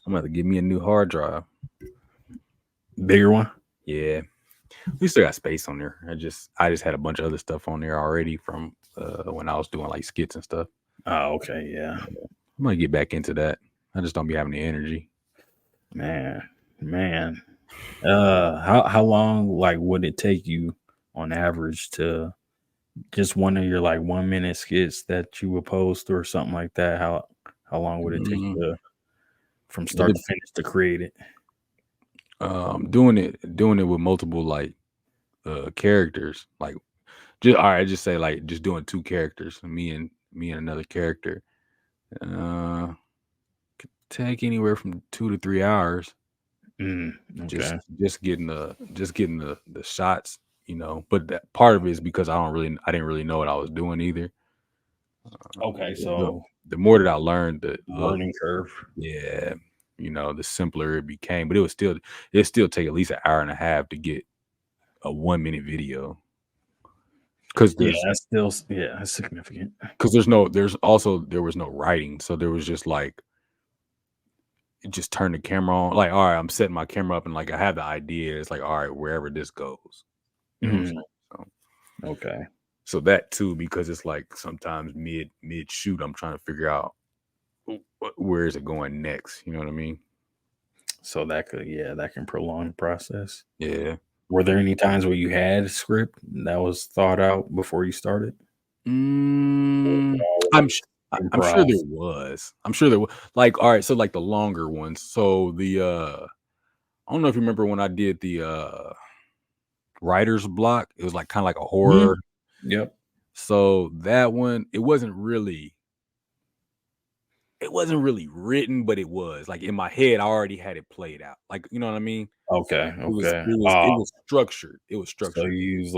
I'm gonna have to get me a new hard drive. Bigger one? Yeah. We still got space on there. I just had a bunch of other stuff on there already from when I was doing like skits and stuff. Oh, okay, yeah. I'm gonna get back into that. I just don't be having the energy. Man. How long like would it take you on average to just one of your like 1 minute skits that you would post or something like that? How long would it take you to, from start to finish to create it? Doing it with multiple like characters, like just say like just doing 2 characters, me and another character. Could take anywhere from 2 to 3 hours. Okay. Just getting the shots, but that part of it is because I didn't really know what I was doing either. Okay, so the more that I learned, the learning curve. Yeah, the simpler it became. But it still take at least an hour and a half to get a 1 minute video. Because that's significant. Because there was no writing, so there was just like just turn the camera on. Like, all right, I'm setting my camera up, and like I have the idea. It's like, all right, wherever this goes. You know what I'm saying? So, okay. So that too, because it's like sometimes mid shoot, I'm trying to figure out where is it going next. You know what I mean? So that can prolong the process. Yeah. Were there any times where you had a script that was thought out before you started? I'm sure there was. Like, all right, so like the longer ones. So the I don't know if you remember when I did the writer's block. It was like kind of like a horror. Yep. So that one, it wasn't really written, but it was like in my head, I already had it played out. Like, you know what I mean? Okay. It was structured. It was structured. So you use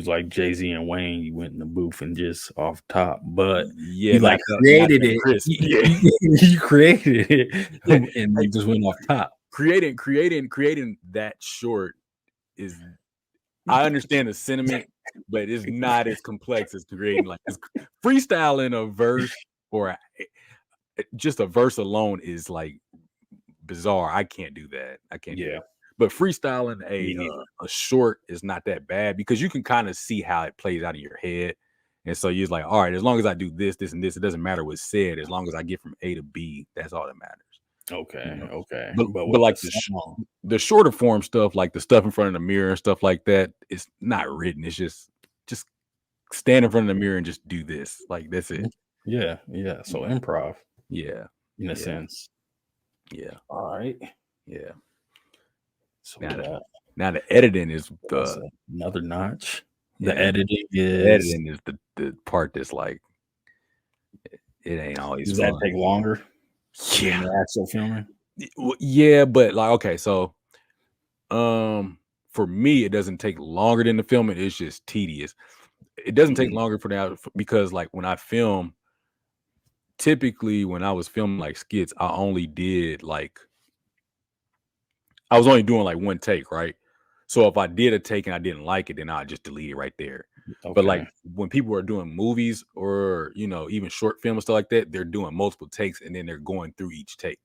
like Jay-Z and Wayne. You went in the booth and just off top, but yeah, you like created it. You created it, and you just went off top. Creating that short is. I understand the sentiment, but it's not as complex as creating like freestyling a verse or just a verse alone is like bizarre. I can't do that. I can't do that. But freestyling a short is not that bad because you can kind of see how it plays out in your head. And so you're like, all right, as long as I do this, this, and this, it doesn't matter what's said. As long as I get from A to B, that's all that matters. Okay. Okay. But like the shorter form stuff, like the stuff in front of the mirror and stuff like that, it's not written. It's just stand in front of the mirror and just do this. Like that's it. Yeah. Yeah. So improv. Yeah. In a sense. Yeah. All right. Yeah. So now the editing is another notch. The editing is the part that's like it ain't always does fun. that take longer? Yeah. Than the actual filming? Yeah, but like okay, so for me it doesn't take longer than the filming, it's just tedious. It doesn't take longer for that because like when I film, typically when I was filming like skits, I was only doing like one take, right? So if I did a take and I didn't like it, then I'd just delete it right there. Okay. But like when people are doing movies or even short film and stuff like that, they're doing multiple takes and then they're going through each take.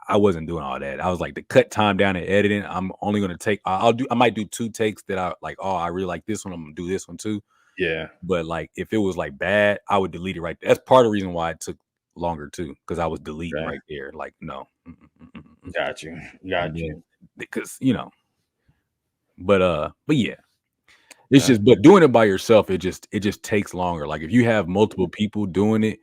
I wasn't doing all that. I was like, to cut time down and editing, I'm only gonna take I might do 2 takes that I like, oh, I really like this one, I'm gonna do this one too. Yeah. But like if it was like bad, I would delete it right there. That's part of the reason why it took longer too, because I was deleting right there. Like, no. Got you. Because but yeah. It's just but doing it by yourself, it just takes longer. Like if you have multiple people doing it,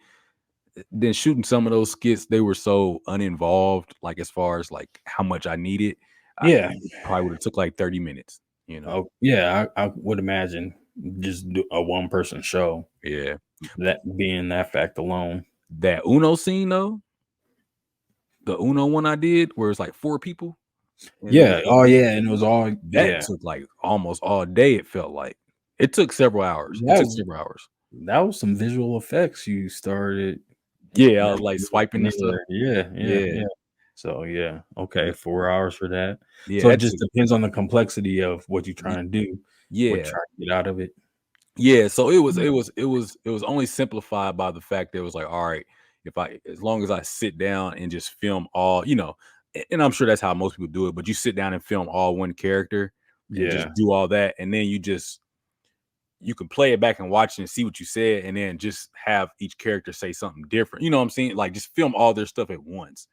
then shooting some of those skits, they were so uninvolved, like as far as like how much I needed. Yeah. Probably would have took like 30 minutes, Oh, yeah, I would imagine just do a one person show. Yeah. That being that fact alone. That Uno scene though, the Uno one I did where it's like 4 people. Yeah. Oh yeah. And it was all that took like almost all day, it felt like. It took several hours. That was some visual effects you started. Yeah, I was like swiping and stuff. Yeah. So yeah, okay, 4 hours for that. Yeah, so it just depends on the complexity of what you're trying to do. Yeah, what you're trying to get out of it. Yeah, so it was only simplified by the fact that it was like, all right, as long as I sit down and just film all, and I'm sure that's how most people do it, but you sit down and film all one character and Yeah. just do all that, and then you can play it back and watch it and see what you said, and then just have each character say something different. You know what I'm saying? Like just film all their stuff at once.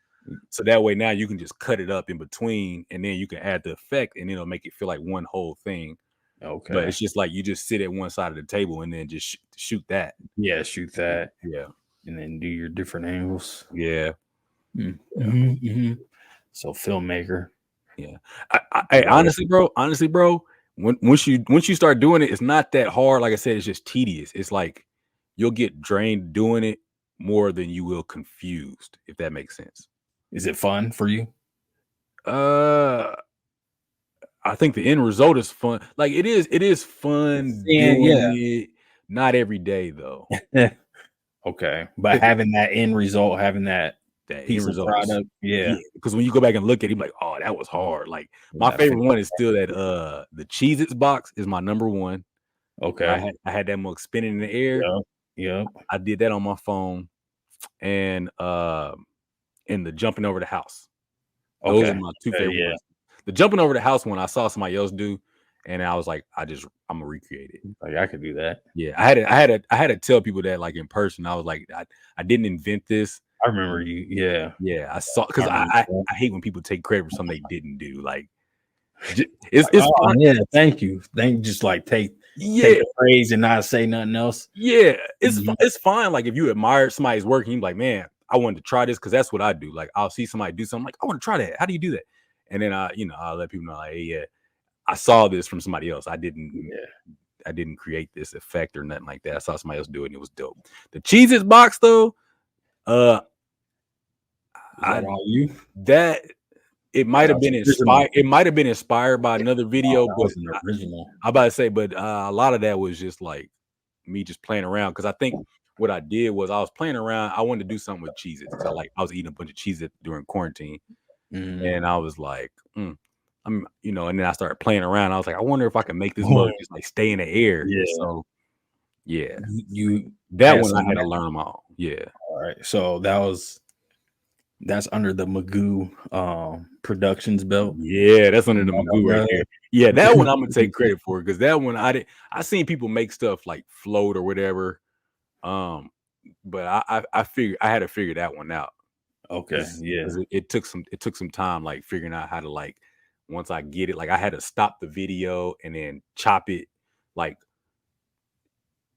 So that way now you can just cut it up in between, and then you can add the effect, and it'll make it feel like one whole thing. But Okay. it's just like you just sit at one side of the table and then just shoot that. Yeah, shoot that. Yeah. And then do your different angles. Yeah. So filmmaker. Yeah. I honestly, bro, once you start doing it, it's not that hard. Like I said, it's just tedious. It's like you'll get drained doing it more than you will confused, if that makes sense. Is it fun for you? I think the end result is fun. Like it is fun doing it. Not every day though. Okay. But having that end result, having that piece of product, because when you go back and look at it, you're like, oh, that was hard. Like my favorite one is still that the Cheez-Its box is my number one. Okay. I had that mug spinning in the air. Yep. I did that on my phone, and the jumping over the house. Those are my two favorite ones. The jumping over the house one I saw somebody else do, and I was like, I'm gonna recreate it. Like I could do that. Yeah, I had to tell people that like in person. I was like, I didn't invent this. I remember you. Yeah. Yeah, I saw, because I hate when people take credit for something they didn't do. Like it's fun. Yeah, thank you. Just like take the praise and not say nothing else. Yeah, it's fine. Like if you admire somebody's work, and you're like, man, I wanted to try this, because that's what I do. Like I'll see somebody do something, like I want to try that. How do you do that? And then I'll let people know, like, hey, yeah, I saw this from somebody else. I didn't create this effect or nothing like that. I saw somebody else do it, and it was dope. The Cheez-Its box though, it might have been inspired. It might have been inspired by another video, but original. I'm about to say, but a lot of that was just like me just playing around, because I think what I did was I was playing around. I wanted to do something with Cheez-Its, because I was eating a bunch of Cheez-Its during quarantine, and I was like, and then I started playing around. I was like, I wonder if I can make this mug just like stay in the air. Yeah. So yeah, that one I had to learn them all. Yeah. All right. So that's under the Magoo Productions belt. Yeah, that's under the Magoo right there. Yeah, that one I'm gonna take credit for, because that one I seen people make stuff like float or whatever. But I figured I had to figure that one out. Okay. Yeah. It took some time, like figuring out how to, like, once I get it, like I had to stop the video and then chop it. Like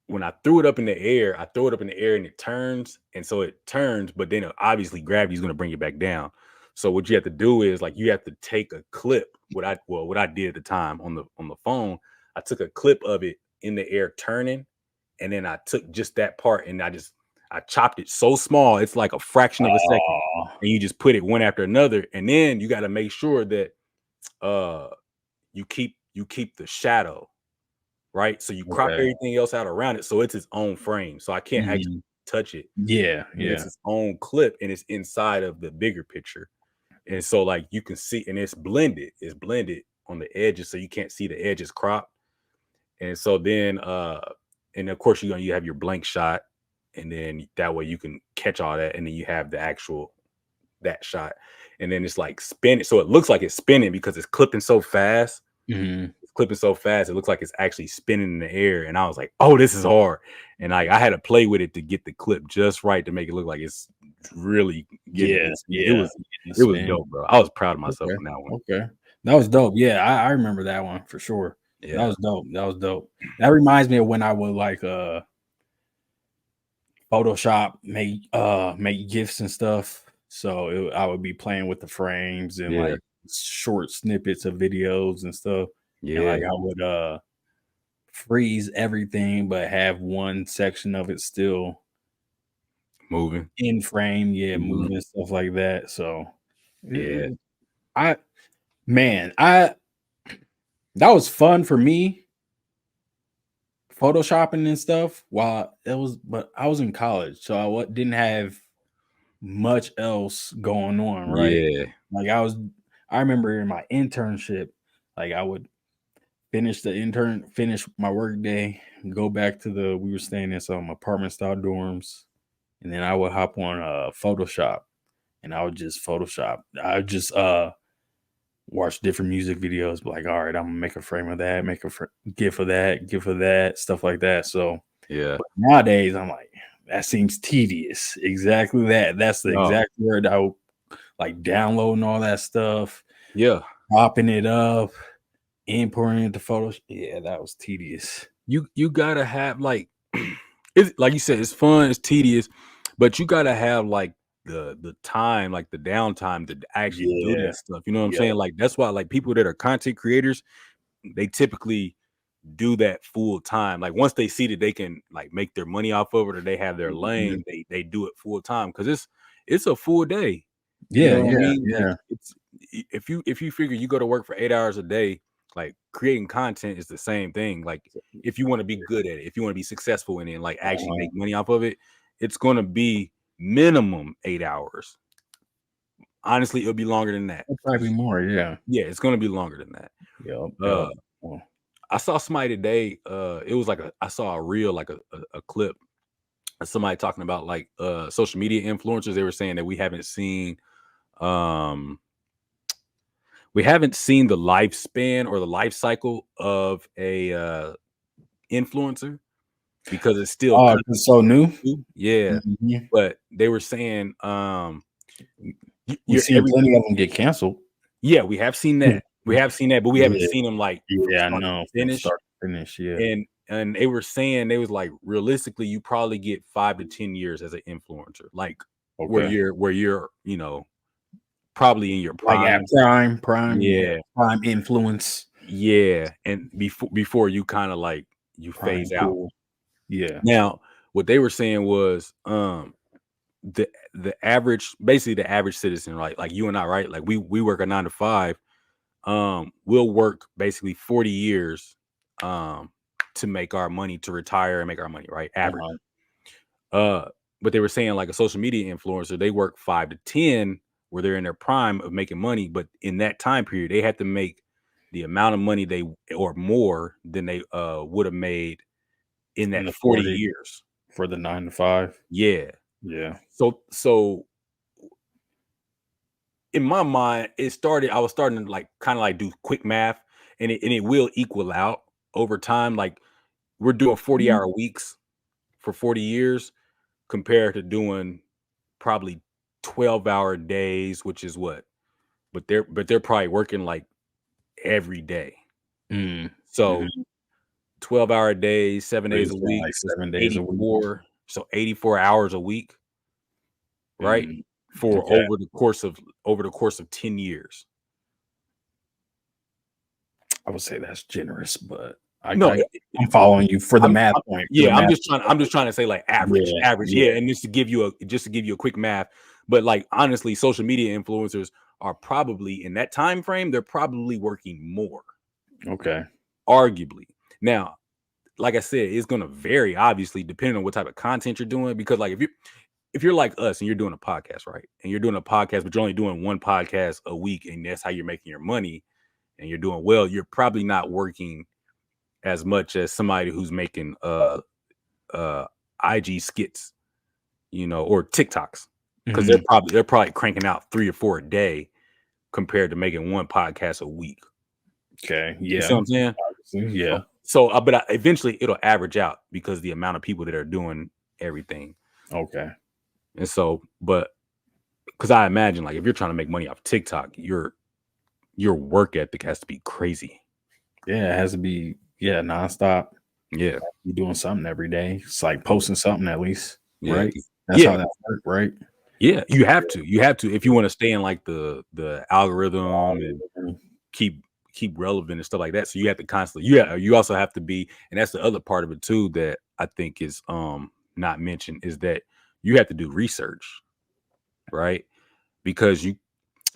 when I threw it up in the air, and it turns, and so it turns, but then obviously gravity is going to bring it back down. So what you have to do is, like, you have to take a clip. What I did at the time on the phone, I took a clip of it in the air turning, and then I took just that part and I chopped it so small, it's like a fraction of a second, and you just put it one after another, and then you got to make sure that you keep the shadow. Right, so you crop everything else out around it, so it's its own frame. So I can't actually touch it. Yeah. It's its own clip, and it's inside of the bigger picture. And so, like, you can see, and it's blended. It's blended on the edges, so you can't see the edges cropped. And so then, and of course, you have your blank shot, and then that way you can catch all that, and then you have the actual that shot, and then it's like spinning, so it looks like it's spinning because it's clipping so fast. Clipping so fast, it looks like it's actually spinning in the air. And I was like, oh, this is hard. And I had to play with it to get the clip just right to make it look like it's really getting it was dope, bro. I was proud of myself on that one. Okay, that was dope. Yeah, I remember that one for sure. Yeah, that was dope. That reminds me of when I would like Photoshop, make GIFs and stuff. So I would be playing with the frames and like short snippets of videos and stuff. Yeah, and like I would freeze everything, but have one section of it still moving in frame. Yeah, moving and stuff like that. So yeah, that was fun for me, photoshopping and stuff. But I was in college, so I didn't have much else going on. Right? Yeah, like I remember in my internship, like I would finish my work day, go back to we were staying in some apartment style dorms, and then I would hop on Photoshop, and I would just Photoshop. I would just watch different music videos, like, all right, I'm gonna make a frame of that, make a GIF of that, stuff like that. So Yeah. but nowadays, I'm like, that seems tedious. Exactly that. That's the No. exact word I would like downloading all that stuff, Yeah. popping it up, importing it to photos. Yeah, that was tedious. You gotta have like it's like you said, it's fun, it's tedious, but you gotta have like the time, like the downtime to actually do Yeah. that stuff. You know what I'm Yep. saying? Like that's why like people that are content creators, they typically do that full time. Like once they see that they can like make their money off of it or they have their Mhm. lane, they do it full time because it's a full day. You Yeah, know what I yeah, mean? Like yeah. it's if you figure you go to work for 8 hours a day, like creating content is the same thing. Like if you want to be good at it, if you want to be successful in it and like actually Uh-huh. make money off of it, it's gonna be minimum 8 hours. Honestly, it'll be longer than that. Probably more, yeah. Yeah, it's gonna be longer than that. Yep, Uh yep. Well, I saw somebody today, it was like I saw a reel, like a clip of somebody talking about like social media influencers. They were saying that um we haven't seen the lifespan or the life cycle of a influencer because it's still oh, kind it's so new. of new. Yeah. Mhm. But they were saying We've you're seen every plenty of them get canceled. yeah, we have seen that. We have seen that, but we haven't Yeah, seen them like from yeah, I start to know from finish. start to finish. Yeah. And they were saying they was like realistically you probably get 5 to 10 years as an influencer, like Okay. where you're probably in your Like at prime. yeah, Yeah, prime influence, yeah, and before you kind of like you prime phase out. cool. Yeah. Now, what they were saying was the average, basically the average citizen, right? Like you and I, right? Like we work a 9 to 5. We'll work basically 40 years to make our money, to retire and make our money, right? Average. Uh-huh. Uh, but they were saying like a social media influencer, they work 5 to 10 where they're in their prime of making money, but in that time period, they had to make the amount of money they or more than they would have made in In that the 40 40 years. for the 9 to 5. Yeah. Yeah. So in my mind, I was starting to like kind of like do quick math and it will equal out over time. Like we're doing 40-hour weeks for 40 years compared to doing probably 12-hour days, which is what? But they're probably working like every day. Mm. So Mhm. 12-hour days, seven So you're days a saying week like is 7 days a week? 84. So 84 hours a week, right? Mm. For Okay. over the course of 10 years. I would say that's generous, but I No, I'm following you for the math I'm point, for the yeah, math I'm just trying to say like Yeah, average, yeah. yeah, and just to give you a quick math, but like honestly, social media influencers are probably in that time frame, they're probably working more, Okay. arguably. Now, like I said, it's gonna vary obviously depending on what type of content you're doing because like if you're like us and you're doing a podcast, right? And you're doing a podcast, but you're only doing one podcast a week, and that's how you're making your money, and you're doing well, you're probably not working as much as somebody who's making uh IG skits, or TikToks, because Mhm. they're probably cranking out 3 or 4 a day compared to making one podcast a week. Okay. You see what Yeah. I'm saying? Obviously, yeah. But eventually it'll average out because the amount of people that are doing everything. Okay. And so, but because I imagine like if you're trying to make money off TikTok, your work ethic has to be crazy. Yeah, it has to be, nonstop. Yeah, You doing something every day. It's like yeah, posting something at least, yeah, right? That's yeah, how that works, right? yeah. You have to if you want to stay in like the algorithm and Mhm. keep relevant and stuff like that. So you have to constantly, yeah, you also have to be, and that's the other part of it too that I think is not mentioned is that you have to do research, right? Because you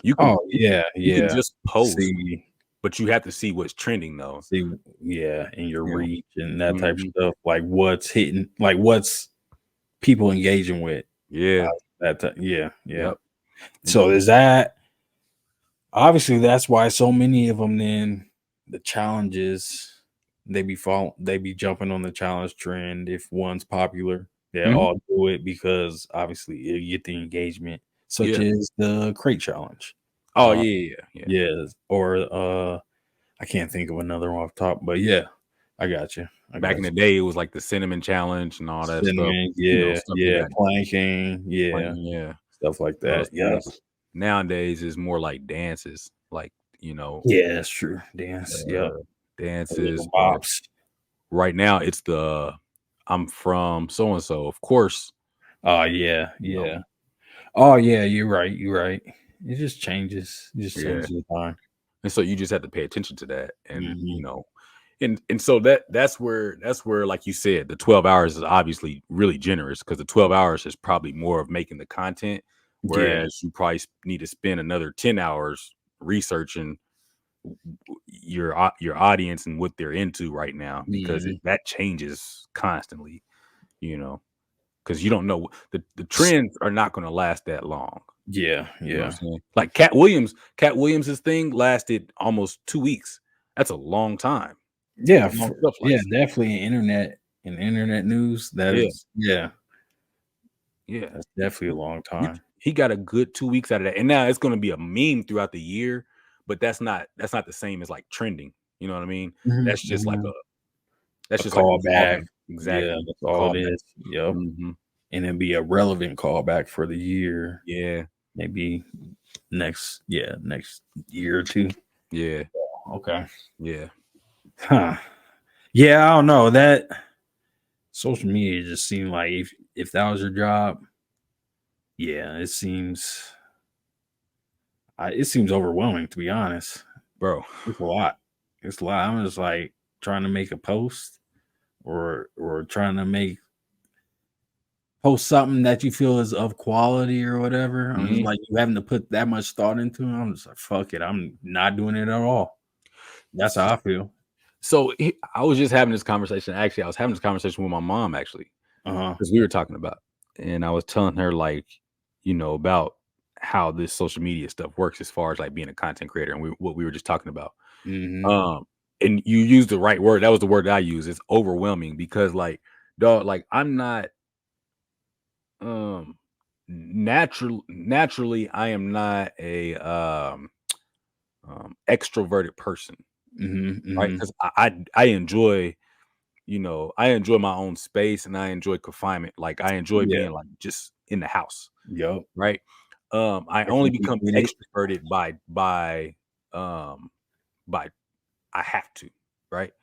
can Oh, yeah, you can yeah. just post, See but you have to see what's trending though. see, yeah, and your Yeah. reach and that type of Mhm. stuff, like what's hitting, like what's people engaging with. Yeah. Yeah, yeah. Yep. And So is that obviously that's why so many of them then the challenges they be jumping on the challenge trend if one's popular. Yeah, all do it because obviously you get the engagement, such Yeah. as the crate challenge. Oh yeah. Yeah, or I can't think of another one off top, but yeah, I got you. I Back in got the you. day, it was like the cinnamon challenge and all that stuff. Cinnamon, You know, yeah, stuff you yeah, had. planking, yeah, Yeah. stuff like Those that. Yeah, things. Nowadays is more like dances, like yeah, that's true. Dance, yep, uh, the dances, little or bops. right now it's the I'm from so and so. Of course, Oh yeah, you know, yeah. Oh yeah, you're right. You're right. It just changes. It just yeah. changes with time. And so you just have to pay attention to that, and Hmm. and so that's where like you said, the 12 hours is obviously really generous because the 12 hours is probably more of making the content, Yeah. whereas you probably need to spend another 10 hours researching your audience and what they're into right now because Hmm. that changes constantly, you know, because you don't know the trends are not going to last that long. Yeah. You know what I'm Yeah. saying? Like Cat Williams's thing lasted almost 2 weeks. That's a long time Yeah. on shelf Yeah. life. Definitely internet news. That Yeah, is. Yeah. yeah. That's He, definitely a he, long he time. he got a good 2 weeks out of that, and now it's going to be a meme throughout the year. But that's not the same as like trending. You know what I mean? Hmm. That's just like Hmm. that's A just like a callback. callback. Yeah, Exactly, that's a all it callback. is. Yep. Hmm. And it'd be a relevant callback for the year. Yeah, Maybe next year or two. yeah, Okay. yeah. Huh. Yeah, I don't know. That social media just seemed like if that was your job, yeah, it seems overwhelming to be honest. Bro. It's a lot. It's a lot. I'm just like trying to make a post or trying to make post something that you feel is of quality or whatever. I'm just Mhm. like you having to put that much thought into it. I'm just like fuck it. I'm not doing it at all. That's how I feel. So I was just having this conversation. Actually, I was having this conversation with my mom actually Uh-huh. because we were talking about, and I was telling her like, about how this social media stuff works as far as like being a content creator, and what we were just talking about. Hmm. Um, and you used the right word. That was the word that I use. It's overwhelming because like, dog, like I'm not um naturally I am not a extroverted person, Hmm. right? Hmm. Because I enjoy I enjoy my own space and I enjoy confinement. Like I enjoy Yeah. being like just in the house, Yup. right? I only Different become people with it. extroverted um by I have to, right?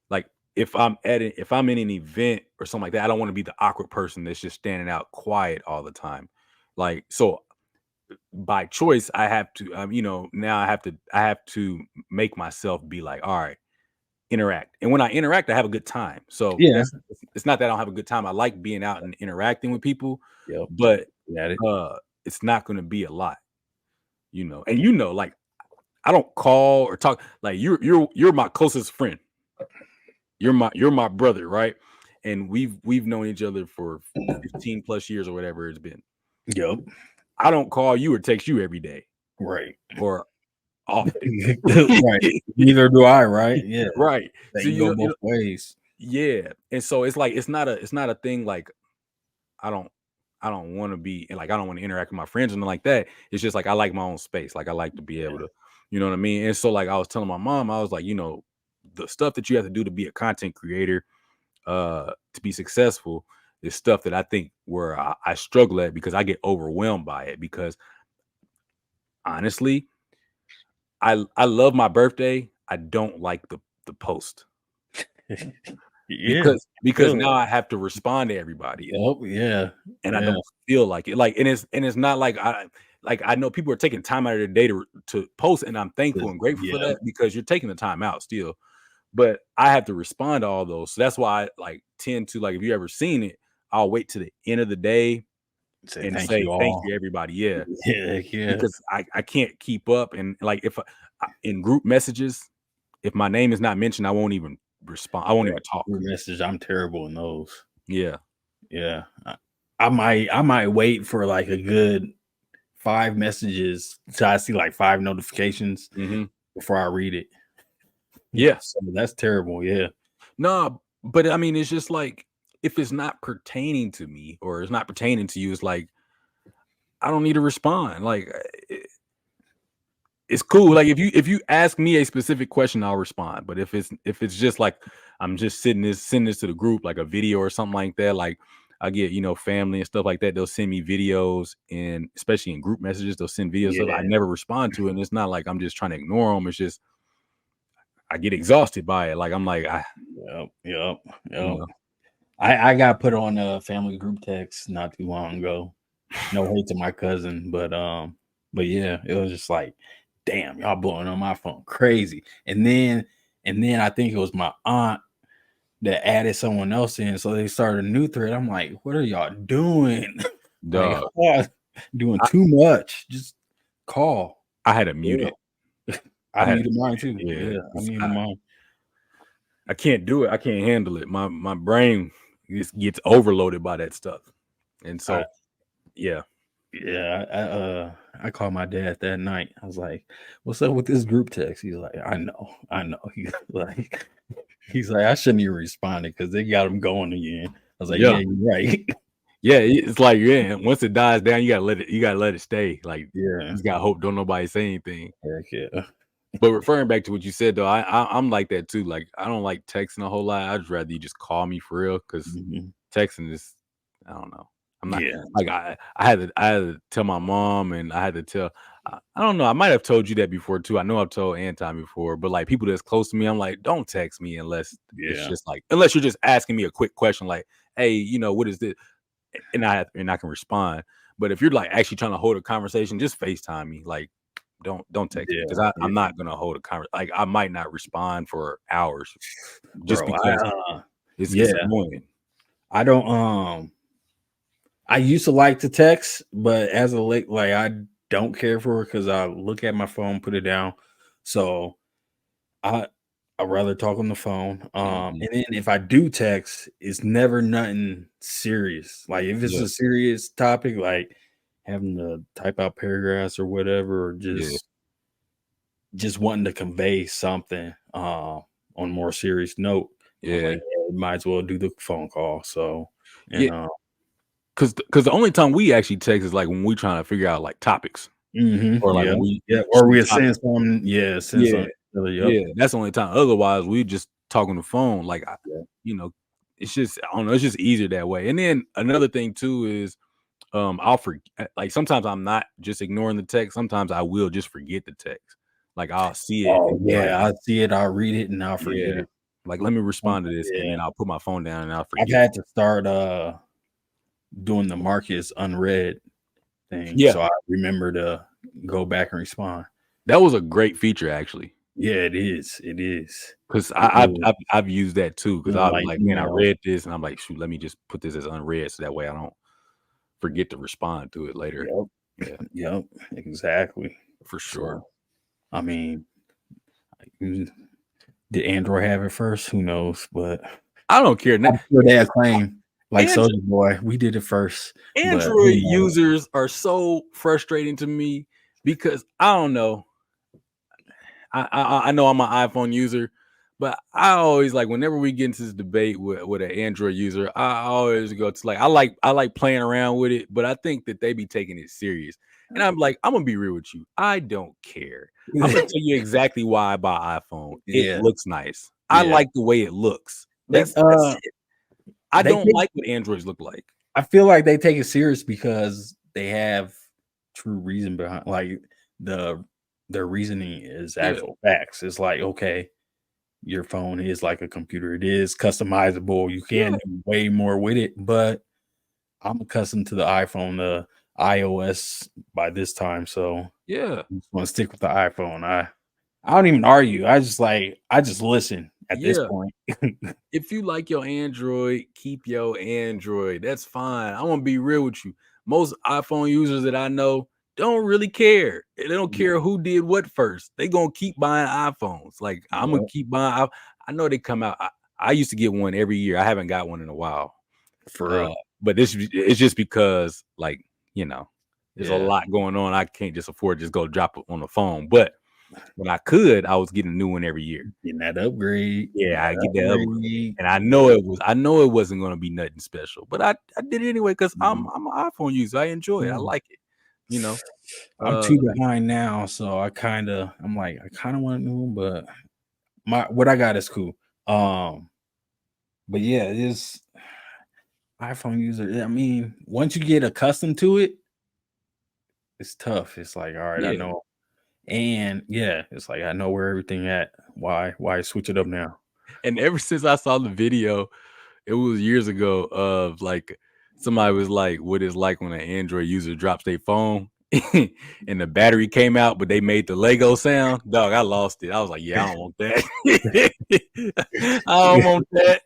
Like if I'm in an event or something like that, I don't want to be the awkward person that's just standing out quiet all the time. Like so by choice, I have to now I have to make myself be like, all right, interact. And when I interact, I have a good time. So Yeah. it's not that I don't have a good time. I like being out and interacting with people, Yep. but Got it. it's not going to be a lot, And like I don't call or talk like you're my closest friend. You're my brother, right? And we've known each other for 15 plus years or whatever it's been. Yup. I don't call you or text you every day Right. or often. Right. Neither do I, right? Yeah. Right. That So can go both ways. yeah. And so it's like it's not a thing like I don't I don't want to be like I don't want to interact with my friends and like that. It's just like I like my own space. Like I like to be able Yeah. to, you know what I mean? And so like I was telling my mom, I was like, the stuff that you have to do to be a content creator, to be successful is stuff that I think where I struggle at because I get overwhelmed by it because honestly, I love my birthday. I don't like the post Yeah. I because feel now that. I have to respond to everybody. Yup. Yeah. And I Yeah. don't feel like it. Like, and it's not like I know people are taking time out of their day to post, and I'm thankful and grateful for Yeah. that because you're taking the time out still. But I have to respond to all those. So that's why I like tend to like if you ever seen it, I'll wait to the end of the day Say and thank you say thank all. you everybody. Yeah. Yeah. Yeah. Because I can't keep up. And like if in group messages, if my name is not mentioned, I won't even respond. I won't even Right. talk. Your message. I'm terrible in those. Yeah. Yeah. I might wait for like a good 5 messages till I see like 5 notifications Hmm. before I read it. Yeah. So that's terrible. Yeah. No, but I mean, it's just like if it's not pertaining to me or it's not pertaining to you, it's like I don't need to respond. Like it's cool. Like if you ask me a specific question, I'll respond. But if it's just like I'm just sending this to the group, like a video or something like that, like I get, family and stuff like that, they'll send me videos, and especially in group messages, they'll send videos of I Yeah. never respond to it. And it's not like I'm just trying to ignore them. It's just I get exhausted by it. Like I'm like, Yep. you know, I got put on a family group text not too long ago. No hate to my cousin, but yeah, it was just like, damn, y'all blowing on my phone crazy. And then I think it was my aunt that added someone else in, so they started a new thread. I'm like, what are y'all doing? Like, dog. doing too much. Just call. I had to mute it. I muted mine too. Yeah, I muted mine. I can't do it. I can't handle it. My brain just gets overloaded by that stuff. And so, yeah. I called my dad that night. I was like, "What's up with this group text?" He's like, "I know." He's like, "I shouldn't even respond because they got him going again." I was like, "Yeah, you're right." Yeah, it's like once it dies down, you gotta let it stay. Like, Yeah, you just gotta hope don't nobody say anything. heck yeah. But referring back to what you said though, I'm like that too. Like I don't like texting a whole lot. I'd rather you just call me for real, because texting is, I don't know. I'm not like I had to tell my mom, and I had to tell. I don't know. I might have told you that before too. I know I've told Anton before, but like people that's close to me, I'm like, don't text me unless it's just like, unless you're just asking me a quick question, like, hey, what is this? And I can respond. But if you're like actually trying to hold a conversation, just FaceTime me. Like, don't text me, because I'm not gonna hold a conversation. Like I might not respond for hours just because it's annoying. I don't. I used to like to text, but as of late, like I don't care for it because I look at my phone, put it down. So I'd rather talk on the phone. And then if I do text, it's never nothing serious. Like if it's a serious topic, like having to type out paragraphs or whatever, or just wanting to convey something on a more serious note. I was like, might as well do the phone call. So because the only time we actually text is like when we trying to figure out like topics, or like when we or we send something, something. That's the only time. Otherwise, we just talk on the phone. Like it's just, I don't know, it's just easier that way. And then another thing too is I'll forget. Like sometimes I'm not just ignoring the text. Sometimes I will just forget the text. Like I'll see it. Oh yeah, I'll see it. I'll read it and I'll forget it. Like let me respond to this, and then I'll put my phone down and I'll forget. I've had to start doing the mark as unread thing, so I remember to go back and respond. That was a great feature, actually. Yeah, it is. It is, because I've used that too. Because I'm like, man, I read this, and I'm like, shoot, let me just put this as unread, so that way I don't forget to respond to it later. Yep, exactly, for sure. So, I mean, did Android have it first? Who knows? But I don't care. I'm sure they have claim. Like Soldier Boy, we did it first. Android users are so frustrating to me because I don't know. I know I'm an iPhone user, but I always like, whenever we get into this debate with an Android user, I always go to like, I like playing around with it, but I think that they be taking it serious. And I'm like, I'm gonna be real with you. I don't care. I'm gonna tell you exactly why I buy iPhone. It looks nice. I like the way it looks. That's it. I don't like what Androids look like. I feel like they take it serious because they have true reason behind, like their reasoning is actual facts. It's like, okay, your phone is like a computer. It is customizable. You can do way more with it, but I'm accustomed to the iPhone, the iOS by this time. So I just want to stick with the iPhone. I don't even argue. I just listen at this point. If you like your Android, keep your Android. That's fine. I want to be real with you. Most iPhone users that I know don't really care. They don't care who did what first. They gonna keep buying iPhones. Like I'm gonna keep buying. I know they come out. I used to get one every year. I haven't got one in a while. For real. But it's just because, like, there's a lot going on. I can't just afford to just go drop it on the phone. But when I could, I was getting a new one every year. Getting that upgrade. Yeah, I get that upgrade. Upgrade. And I know it wasn't gonna be nothing special, but I did it anyway because Mhm. I'm an iPhone user. I enjoy it. I like it. You know. I'm too behind now, so I'm like, I kind of want a new one, but what I got is cool. But yeah, it is iPhone user. I mean, once you get accustomed to it, it's tough. It's like, all right, I Yeah. know. And yeah, it's like I know where everything at. Why switch it up now? And ever since I saw the video, it was years ago of like somebody was like, what it's like when an Android user drops their phone and the battery came out, but they made the Lego sound. Dog, I lost it. I was like, yeah, I don't want that. I don't want that.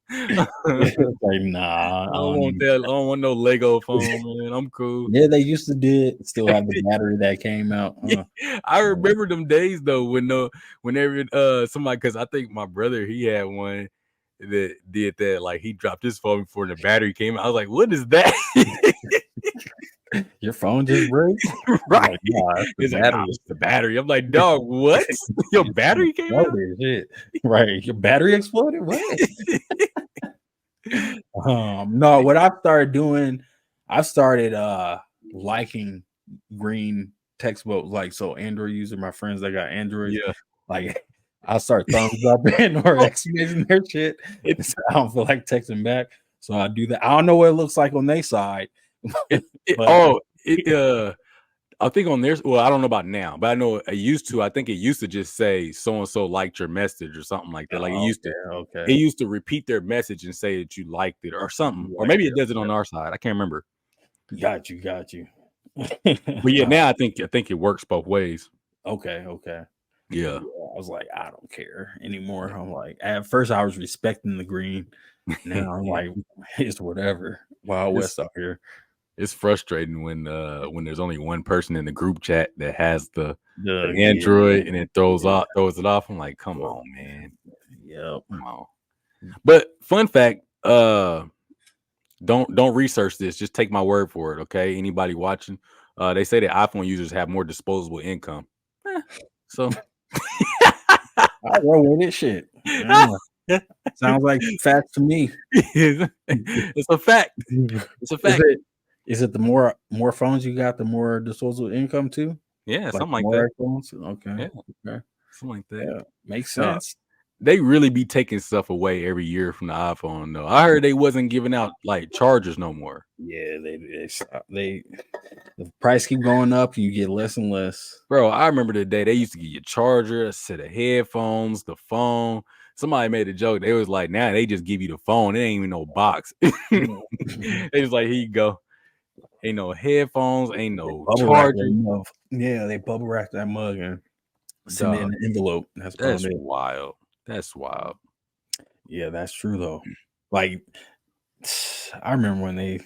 Like, nah, I don't want that. I don't want no Lego phone, man. I'm cool. Yeah, they used to still have the battery that came out. I remember them days though whenever somebody, because I think my brother, he had one that did that. Like he dropped his phone before the battery came out. I was like, what is that? Your phone just broke? Right. Like, nah, It's like, nah, it's the battery. I'm like, dog, what? Your battery came out? Shit. Right. Your battery exploded? What? No, what I started doing, I started liking green textbooks. Like, so Android user, my friends that got Androids, Yeah. like I'll start thumbs up or exclamation their shit. I don't feel like texting back. So I do that. I don't know what it looks like on their side. I think on theirs, well, I don't know about now, but I know I think it used to just say so and so liked your message or something like that. Like it used to repeat their message and say that you liked it or something. Or maybe it does it on our side. I can't remember. Got you. But yeah, now I think it works both ways. Okay. Yeah. I was like, I don't care anymore. I'm like, at first I was respecting the green. Now I'm like, it's whatever. Wild West out here. It's frustrating when there's only one person in the group chat that has the Android and it throws it off. I'm like, come on, man. Yep. Come on. But fun fact, don't research this. Just take my word for it, okay? Anybody watching? They say that iPhone users have more disposable income. So I roll with it. Shit. Sounds like facts to me. It's a fact. It's a fact. Is it the more phones you got, the more disposable income too? Yeah, something like that. Phones? Okay. Yeah. Okay. Something like that. Yeah, makes sense. They really be taking stuff away every year from the iPhone, though. I heard they wasn't giving out like chargers no more. Yeah, the price keep going up, you get less and less. Bro, I remember the day they used to get you a charger, a set of headphones, the phone. Somebody made a joke. They was like, now they just give you the phone. It ain't even no box. They was like, here you go. Ain't no headphones, ain't no charger. Yeah, they bubble wrap that mug and send it in an envelope. That's wild. That's wild. Yeah, that's true though. Like, I remember when the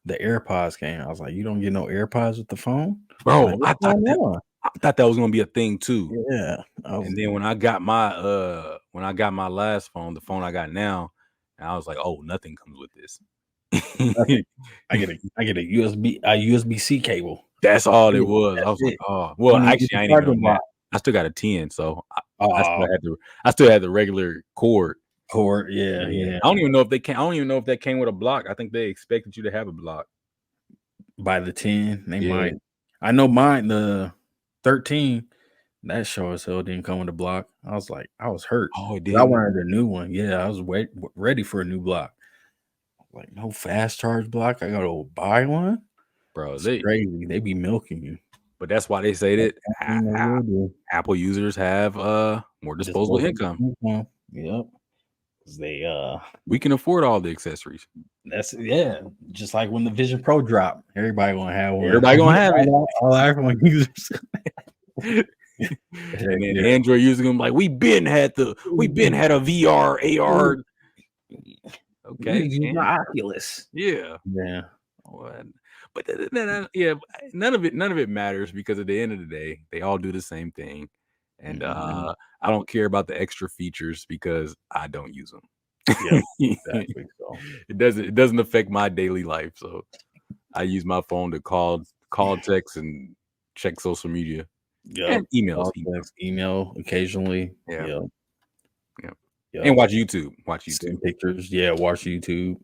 AirPods came. I was like, you don't get no AirPods with the phone, bro. Like, I thought that was gonna be a thing too. Yeah. And then when I got my last phone, the phone I got now, and I was like, oh, nothing comes with this. I get a USB-C cable. That's all it was. I was like, oh, well, actually, I ain't even that. I still got a 10, so I still had the regular cord. Yeah. I don't even know if that came with a block. I think they expected you to have a block. By the 10, they might. I know mine, the 13, that show as hell didn't come with a block. I was like, I was hurt. Oh, it did. I wanted a new one. Yeah, I was ready for a new block. Like, no fast charge block. I gotta buy one. Bro, it's crazy. They be milking you. But that's why they say that Apple users have more disposable income. Yep. We can afford all the accessories. That's just like when the Vision Pro dropped. Everybody gonna have one. Everybody gonna have it. All iPhone users. And then Android users gonna be like, we been had a VR, AR. Okay. My Oculus. Yeah. But none of it matters because at the end of the day, they all do the same thing. And I don't care about the extra features because I don't use them. Yeah, exactly. So it doesn't affect my daily life. So I use my phone to call, text, and check social media. Yep. Emails. Call, text, email occasionally. Yeah. Yep. Yep. Yep. And watch YouTube. Send pictures. Yeah. Watch YouTube.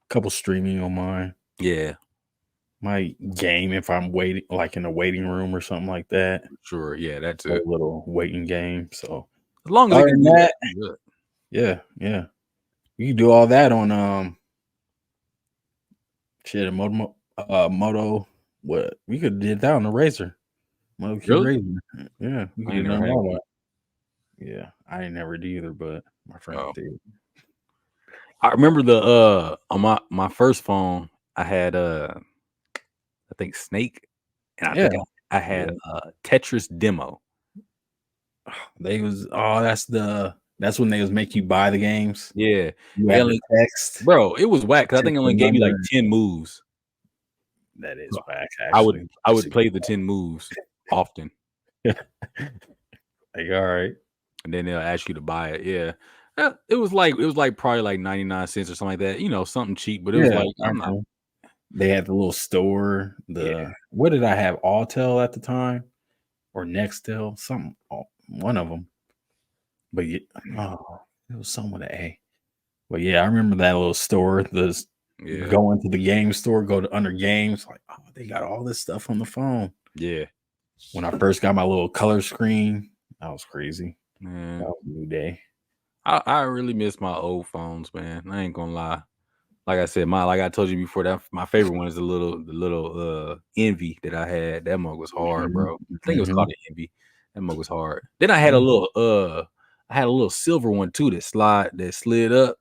Couple streaming on mine. Yeah. My game if I'm waiting, like in a waiting room or something like that. Sure. Yeah, that's A it. little waiting game. So As long as other it can than do that, good. yeah, yeah. You can do all that on shit, a Moto. What we could have did that on the Razor. Moto Q Really? Razor. Yeah, we could I have ain't never done had all one. that. Yeah, I ain't never did either, but my friends Oh. did. I remember on my first phone, I had I think Snake, and I Yeah, think I had Tetris Demo. they was that's when they was make you buy the games. Yeah, You had the text. bro, it was whack because I think it only gave you like number. 10 moves. That is whack. I Actually, would play the 10 moves often, like all right, and then they'll ask you to buy it. Yeah, it was like probably like 99 cents or something like that. You know, something cheap, but it was like I'm not. They had the little store. What did I have? Alltel at the time, or Nextel? Something. One of them. But it was some with an A. But yeah, I remember that little store. Go into the game store, go to under games. Like, oh, they got all this stuff on the phone. Yeah. When I first got my little color screen, that was crazy. Man, that was a new day. I really miss my old phones, man. I ain't gonna lie. Like I said, like I told you before, that my favorite one is the little Envy that I had. That mug was hard, bro. I think it was called an Envy. That mug was hard. Then I had a little silver one too that slid up.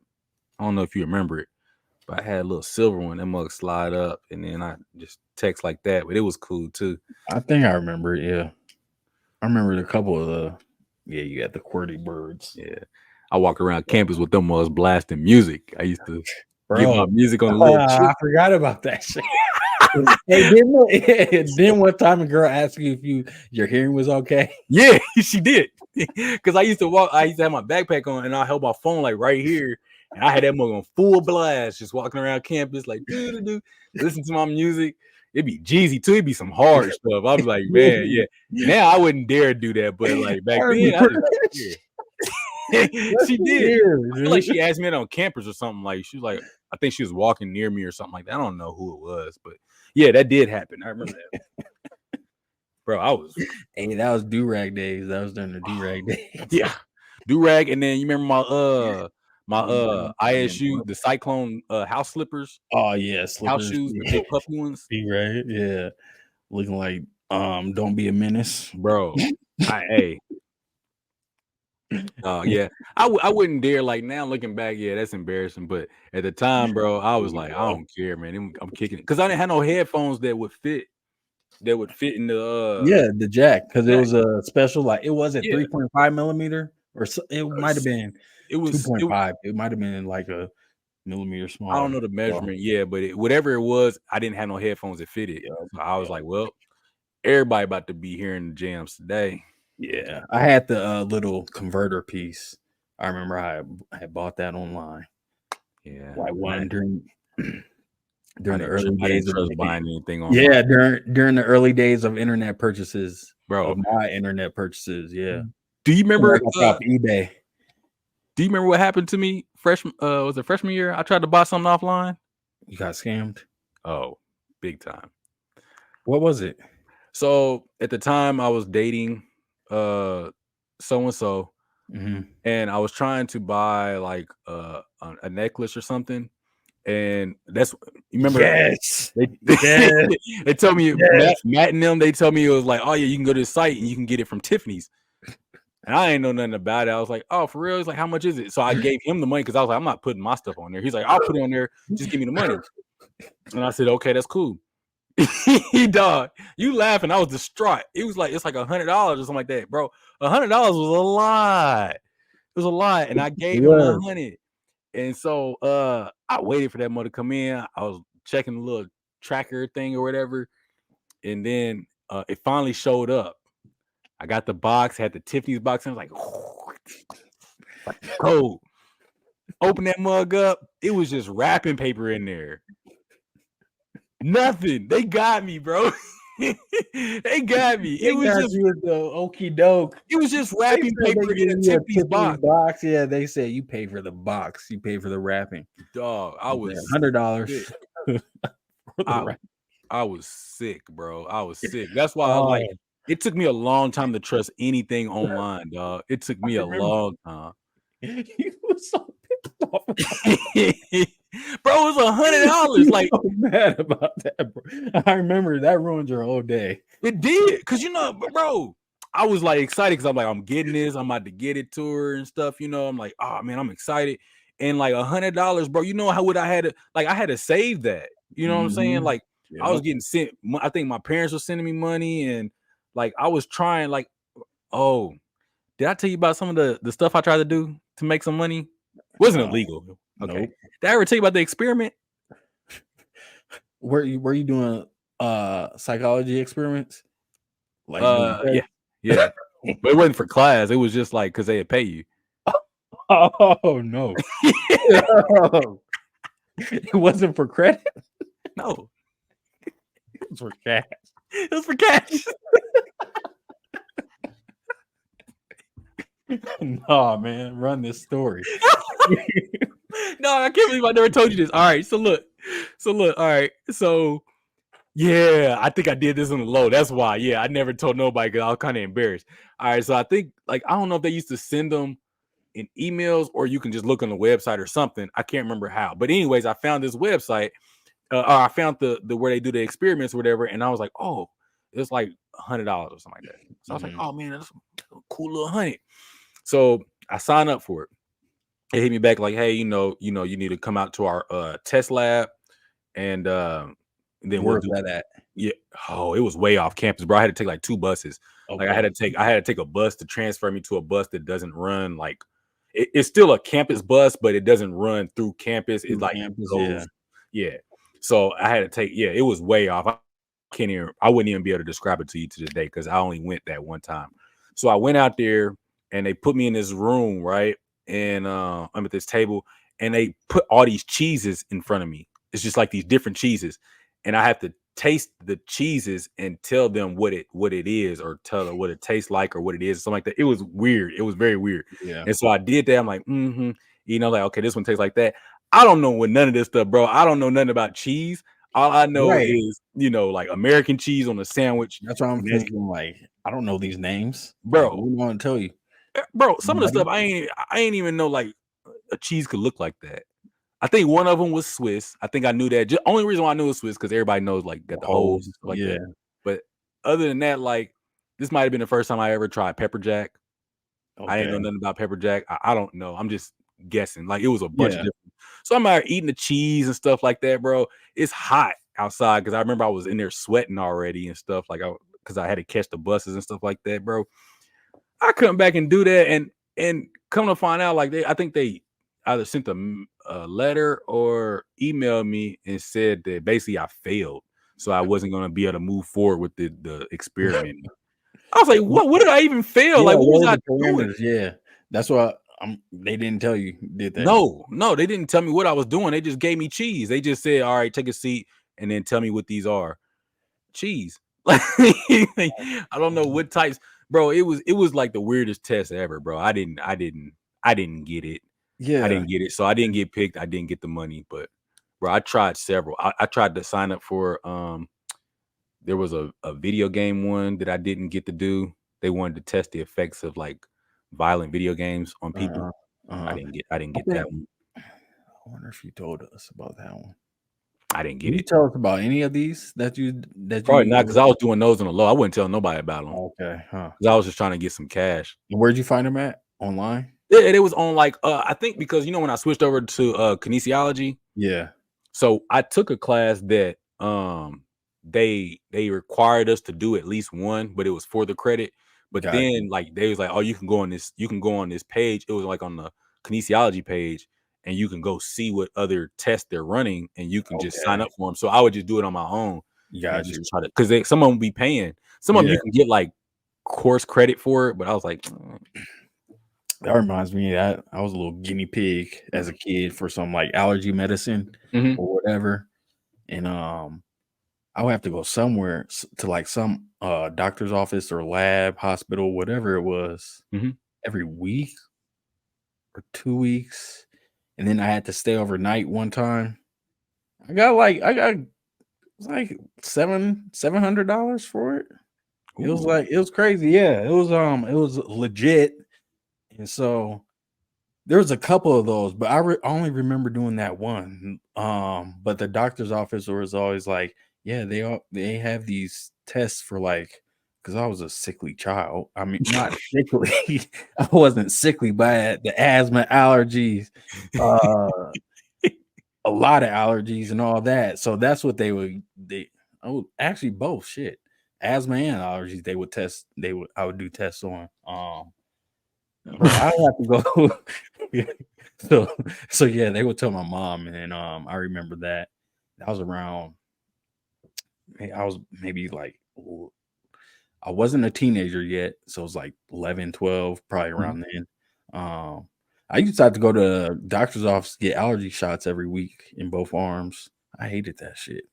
I don't know if you remember it, but I had a little silver one. That mug slide up, and then I just text like that. But it was cool too. I think I remember it. Yeah, I remembered a couple of the. Yeah, you got the QWERTY birds. Yeah, I walk around campus with them mugs blasting music. I used to get my music on the little chip. I forgot about that shit. Then one time a girl asked you if your hearing was okay. Yeah, she did. Because I used to have my backpack on, and I held my phone like right here, and I had that mug on full blast, just walking around campus like listen to my music. It'd be Jeezy too. It'd be some hard stuff. I was like, man, yeah. Now I wouldn't dare do that, but like back then, I just she did. I feel like she asked me that on campus or something. Like she was like, I think she was walking near me or something like that. I don't know who it was, but yeah, that did happen. I remember that. Bro, that was do-rag days. That was during the do-rag days. Yeah. Do-rag, and then you remember my ISU, the Cyclone house slippers. Oh yeah, slippers. House shoes, the big puffy ones. Right, yeah. Looking like don't be a menace. Bro. Yeah. I wouldn't dare, like now looking back, yeah, that's embarrassing. But at the time, bro, I was like, I don't care, man. I'm kicking it. Because I didn't have no headphones that would fit in the the jack, because it was a special, like it wasn't 3.5 millimeter, or so, it might have been 2.5. It might have been like a millimeter smaller. I don't know the measurement, but whatever it was, I didn't have no headphones that fitted. So I was like, well, everybody about to be hearing the jams today. Yeah, I had the little converter piece. I remember I had bought that online. Yeah, like one during the early days. I didn't trust of buying anything online. Yeah, during the early days of internet purchases, bro. Of my internet purchases. Yeah. Do you remember off eBay? Do you remember what happened to me was it freshman year? I tried to buy something offline. You got scammed? Oh, big time. What was it? So at the time I was dating so and so, and I was trying to buy like a necklace or something, and that's you remember? Yes, they told me Matt and them. They told me it was like, oh yeah, you can go to the site and you can get it from Tiffany's. And I ain't know nothing about it. I was like, oh, for real? He's like, how much is it? So I gave him the money because I was like, I'm not putting my stuff on there. He's like, I'll put it on there. Just give me the money. And I said, okay, that's cool. Dog, you laughing? I was distraught. It was like, it's like $100 or something like that, bro. $100 was a lot. It was a lot, and I gave him 100. And so I waited for that money to come in. I was checking the little tracker thing or whatever, and then it finally showed up. I got the box, had the Tiffany's box, and I was like, cold. Open that mug up. It was just wrapping paper in there. Nothing. They got me, bro. They got me. They got you with the okie doke. It was just They wrapping said they paper in a gave you a Tiffany's Tiffany box. box. Yeah, they said you pay for the box. You pay for the wrapping. Dog, I was $100 sick. for the I wrap. I was sick, bro. I was sick. That's why I Oh, like it took me a long time to trust anything online, dog. It took I me a remember long time. you was so pissed off. Bro, it was You $100. were Like so mad about that, bro. I remember that ruined your whole day. it did, cause bro, I was like excited because I'm like, I'm getting this, I'm about to get it to her and stuff. I'm like, oh man, I'm excited. And like $100, bro. You know how would I had to like I had to save that. You know what I'm saying? Mhm. Like I was Yep. getting sent. I think my parents were sending me money, and like I was trying. Like, oh, did I tell you about some of the stuff I tried to do to make some money? Wasn't Uh, illegal. Okay. nope. Did I ever tell you about the experiment? Were you doing psychology experiments? Like doing Yeah, tests? yeah. But it wasn't for class. It was just like because they would pay you. Oh no. It wasn't for credit, No, it was for cash. it was for cash. Nah, man, run this story. No, I can't believe I never told you this. All right, so look, all right, so yeah, I think I did this on the low. That's why. Yeah, I never told nobody because I was kind of embarrassed. All right, so I think like I don't know if they used to send them in emails or you can just look on the website or something. I can't remember how, but anyways, I found this website. Or I found the where they do the experiments or whatever, and I was like, oh, it's like $100 or something like that. So I was like, Mhm. oh man, that's a cool little 100. So I signed up for it. They hit me back like, hey, you need to come out to our test lab, and then we'll Where's do. that at? Yeah. Oh, it was way off campus, bro. I had to take like 2 buses. Like Okay. I had to take a bus to transfer me to a bus that doesn't run like it's still a campus bus, but it doesn't run through campus. It Through like campus, yeah. goes, yeah. So I had to take, yeah, it was way off. I wouldn't even be able to describe it to you to this day because I only went that one time. So I went out there and they put me in this room, right? And I'm at this table and they put all these cheeses in front of me. It's just like these different cheeses. And I have to taste the cheeses and tell them what it is or tell them what it tastes like or what it is, something like that. It was weird. It was very weird. Yeah. And so I did that. I'm like, like, okay, this one tastes like that. I don't know what none of this stuff, bro. I don't know nothing about cheese. All I know Right. is, like American cheese on a sandwich. That's what I'm And that's, thinking, like, I don't know these names. Like, bro, what do you want to tell you? some of the stuff I ain't even know like a cheese could look like that. I think one of them was Swiss. I think I knew that. Only reason why I knew it was Swiss because everybody knows like got the holes Holes. and stuff like Yeah. that. But other than that, like this might have been the first time I ever tried pepper jack. I didn't know Okay. nothing about pepper jack. I don't know. I'm just guessing. Like it was a bunch of Yeah. different. So I'm out eating the cheese and stuff like that, bro. It's hot outside because I remember I was in there sweating already and stuff like because I had to catch the buses and stuff like that, bro. I come back and do that, and come to find out, like I think they either sent a letter or emailed me and said that basically I failed, so I wasn't going to be able to move forward with the experiment. I was like, what? What did I even fail? Yeah, Like, what what was are I the doing? parameters? Yeah. That's what they didn't tell you, did they? No, they didn't tell me what I was doing. They just gave me cheese. They just said, "All right, take a seat, and then tell me what these are." Cheese. Like, I don't know what types, bro. It was like the weirdest test ever, bro. I didn't get it. I Yeah. didn't get it. So I didn't get picked. I didn't get the money, but bro, I tried several. I tried to sign up for there was a video game one that I didn't get to do. They wanted to test the effects of like violent video games on people. Uh-huh. I Uh-huh. didn't I get think that one. I wonder if you told us about that one. I didn't Can get you it. tell us about any of these that you Probably not because I was doing those on the low. I wouldn't tell nobody about them Okay, huh. because I was just trying to get some cash. Where'd you find them at? Online? Yeah, it was on like I think because when I switched over to kinesiology, Yeah. so I took a class that they required us to do at least one, but it was for the credit. But Got you. then like they was like, oh, you can go on this page. It was like on the kinesiology page, and you can go see what other tests they're running, and you can just sign Okay. up for them. So I would just do it on my own and Got just you. try to because some of them be paying. Some of them Yeah. you can get like course credit for it, but I was like, That reminds me that I was a little guinea pig as a kid for some like allergy medicine mhm. or whatever. And I would have to go somewhere to like some doctor's office or lab, hospital, whatever it was, Mhm. every week or 2 weeks, and then I had to stay overnight one time. I got like $700 for it. It was Ooh. like it was crazy. Yeah, it was legit. And so there was a couple of those, but I only remember doing that one. But the doctor's office was always like, yeah, they have these tests for like because I was a sickly child. I mean, not sickly. I wasn't sickly, but I had the asthma, allergies, uh, a lot of allergies, and all that. So that's what they. Oh, actually, both shit, asthma and allergies. They would test. I would do tests on. Bro, I have to go. Yeah. So so yeah, they would tell my mom, and I remember that. That was around I was maybe like I wasn't a teenager yet, so it was like 11, 12, probably Mhm. around then. I used to have to go to doctor's office to get allergy shots every week in both arms. I hated that shit.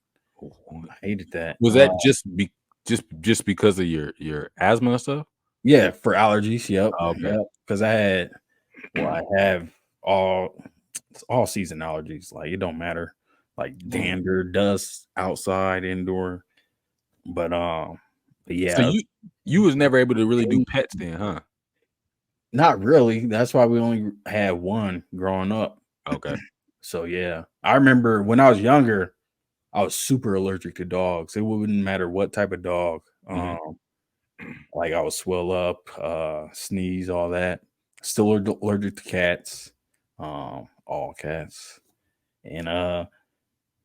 I hated that. Was that just because of your asthma and stuff? Yeah, for allergies. Yep, Oh, okay. yep. Because I have all all season allergies. Like it don't matter. Like Mm. dander, dust, outside, indoor. But So yeah, you was never able to really do pets then, huh? not really. That's why we only had one growing up. Okay. So yeah, I remember when I was younger, I was super allergic to dogs. It wouldn't matter what type of dog. Mhm. Like I would swell up, sneeze, all that. Still allergic to cats, all cats, and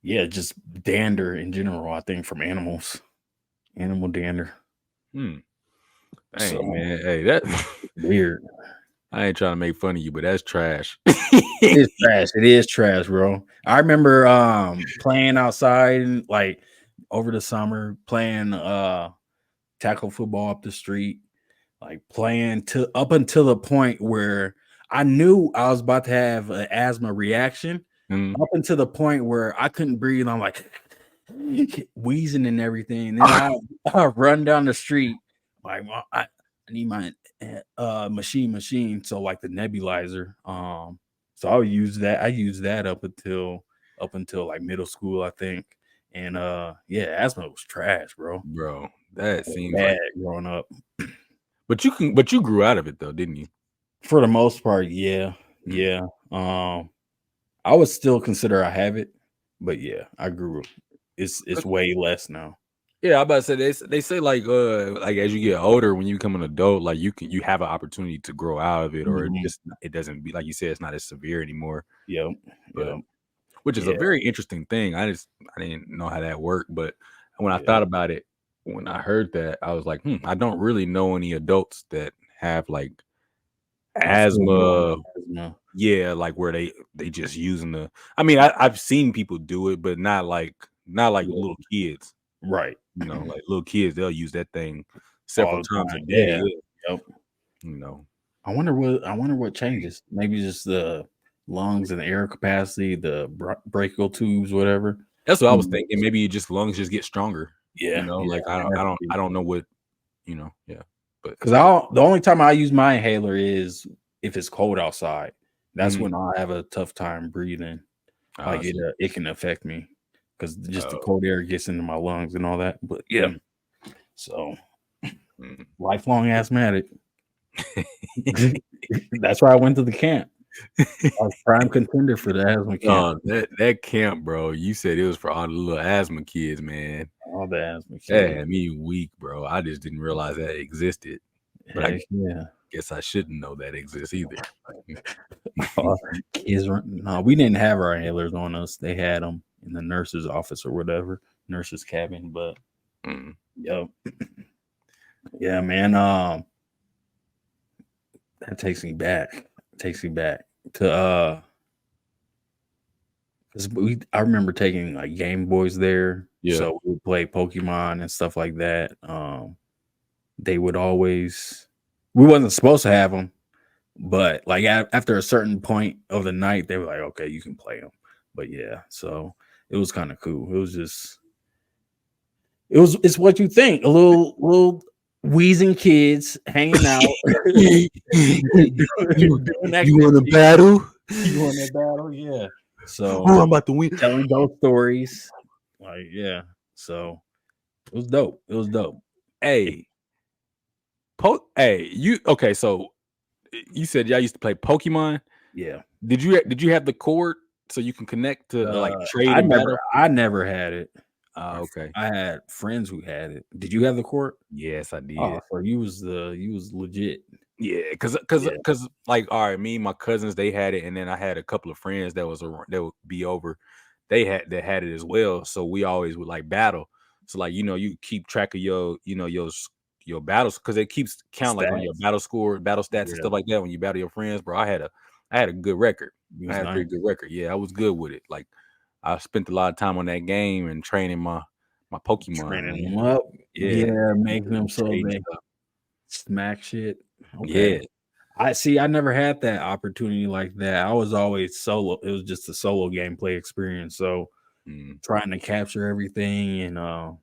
yeah, just dander in general. I think from animal dander. Hmm. So Dang, man. Hey, that weird. I ain't trying to make fun of you, but that's trash. It is trash. It is trash, bro. I remember playing outside and like over the summer, playing tackle football up the street, like playing to up until the point where I knew I was about to have an asthma reaction. Mhm. Up until the point where I couldn't breathe. I'm like wheezing and everything. Then I run down the street. Like "Well, I need my machine. So like the nebulizer. So I use that. I used that up until like middle school, I think. And yeah, asthma was trash, bro. Bro, that It was seems bad like growing up. but you grew out of it though, didn't you? For the most part, yeah. Mm. Yeah. I would still consider I have it, but yeah, I grew. It's way less now. Yeah, I about to say they say like as you get older, when you become an adult, like you have an opportunity to grow out of it, or Mhm. it doesn't be like you said, it's not as severe anymore. Yep. But Yep. which is a Yeah. very interesting thing. I didn't know how that worked, but when I Yeah. thought about it, when I heard that, I was like, I don't really know any adults that have like That's full blown asthma. asthma. Yeah, like where they just using the. I mean, I've seen people do it, but not like Yeah. little kids. Right. You know, like little kids, they'll use that thing All several the times a time. day. Yeah. Yeah, Yep. you know. I wonder what changes. Maybe just the lungs and the air capacity, the brachial tubes, whatever. That's what I Who was thinking. knows? Maybe just lungs just get stronger. You Yeah. know, Yeah. like I don't know what Yeah, but Because the only time I use my inhaler is if it's cold outside. That's mhm. when I have a tough time breathing. I Like see. it can affect me because just the Oh, cold air gets into my lungs and all that. But yeah, mm, so mm. lifelong asthmatic. That's why I went to the camp. I was prime contender for the asthma camp. That camp, bro, you said it was for all the little asthma kids, man. All the asthma That kids. had me weak, bro. I just didn't realize that existed, but I Heck yeah. guess I shouldn't know that exists either. Uh, no, we didn't have our inhalers on us. They had them in the nurse's office or whatever, nurse's cabin. But Mm. yo, yeah, man. That takes me back. Takes me back to 'cause I remember taking like Game Boys there, Yeah. so we would play Pokemon and stuff like that. They would always we wasn't supposed to have them, but like after a certain point of the night, they were like, "Okay, you can play them." But yeah, so it was kind of cool. It was just It's what you think. A little wheezing kids hanging out, you doing you want to activities. battle? You won that battle, yeah. So Oh, I'm about to win. telling those stories, like yeah. So it was dope. It was dope. Hey, hey, you okay? So you said y'all used to play Pokemon. Yeah. Did you have the cord so you can connect to like trade and battle? I never had it. Okay. I had friends who had it. Did you have the court? Yes, I did. Oh, so you was legit. Yeah, cause, cause, Yeah. cause, like, all right, me and my cousins, they had it, and then I had a couple of friends that would be over. They had it as well, so we always would like battle. So like, you keep track of your battles because it keeps count like on your Stats. battle score, battle stats and Yeah. stuff like that when you battle your friends, bro. I had a good record. It I was had a nice. pretty good record. Yeah, I was good with it. Like I spent a lot of time on that game and training my Pokemon, Training man. them up. Yeah, Yeah, making them so trading they stuff. smack shit. Okay. Yeah. I see. I never had that opportunity like that. I was always solo. It was just a solo gameplay experience. So Mm. trying to capture everything and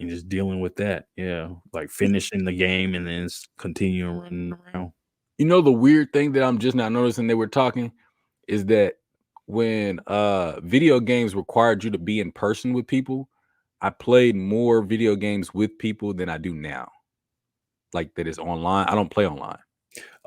just dealing with that. Yeah, like finishing the game and then continuing running around. The weird thing that I'm just not noticing they were talking is that when video games required you to be in person with people, I played more video games with people than I do now. Like that is online. I don't play online.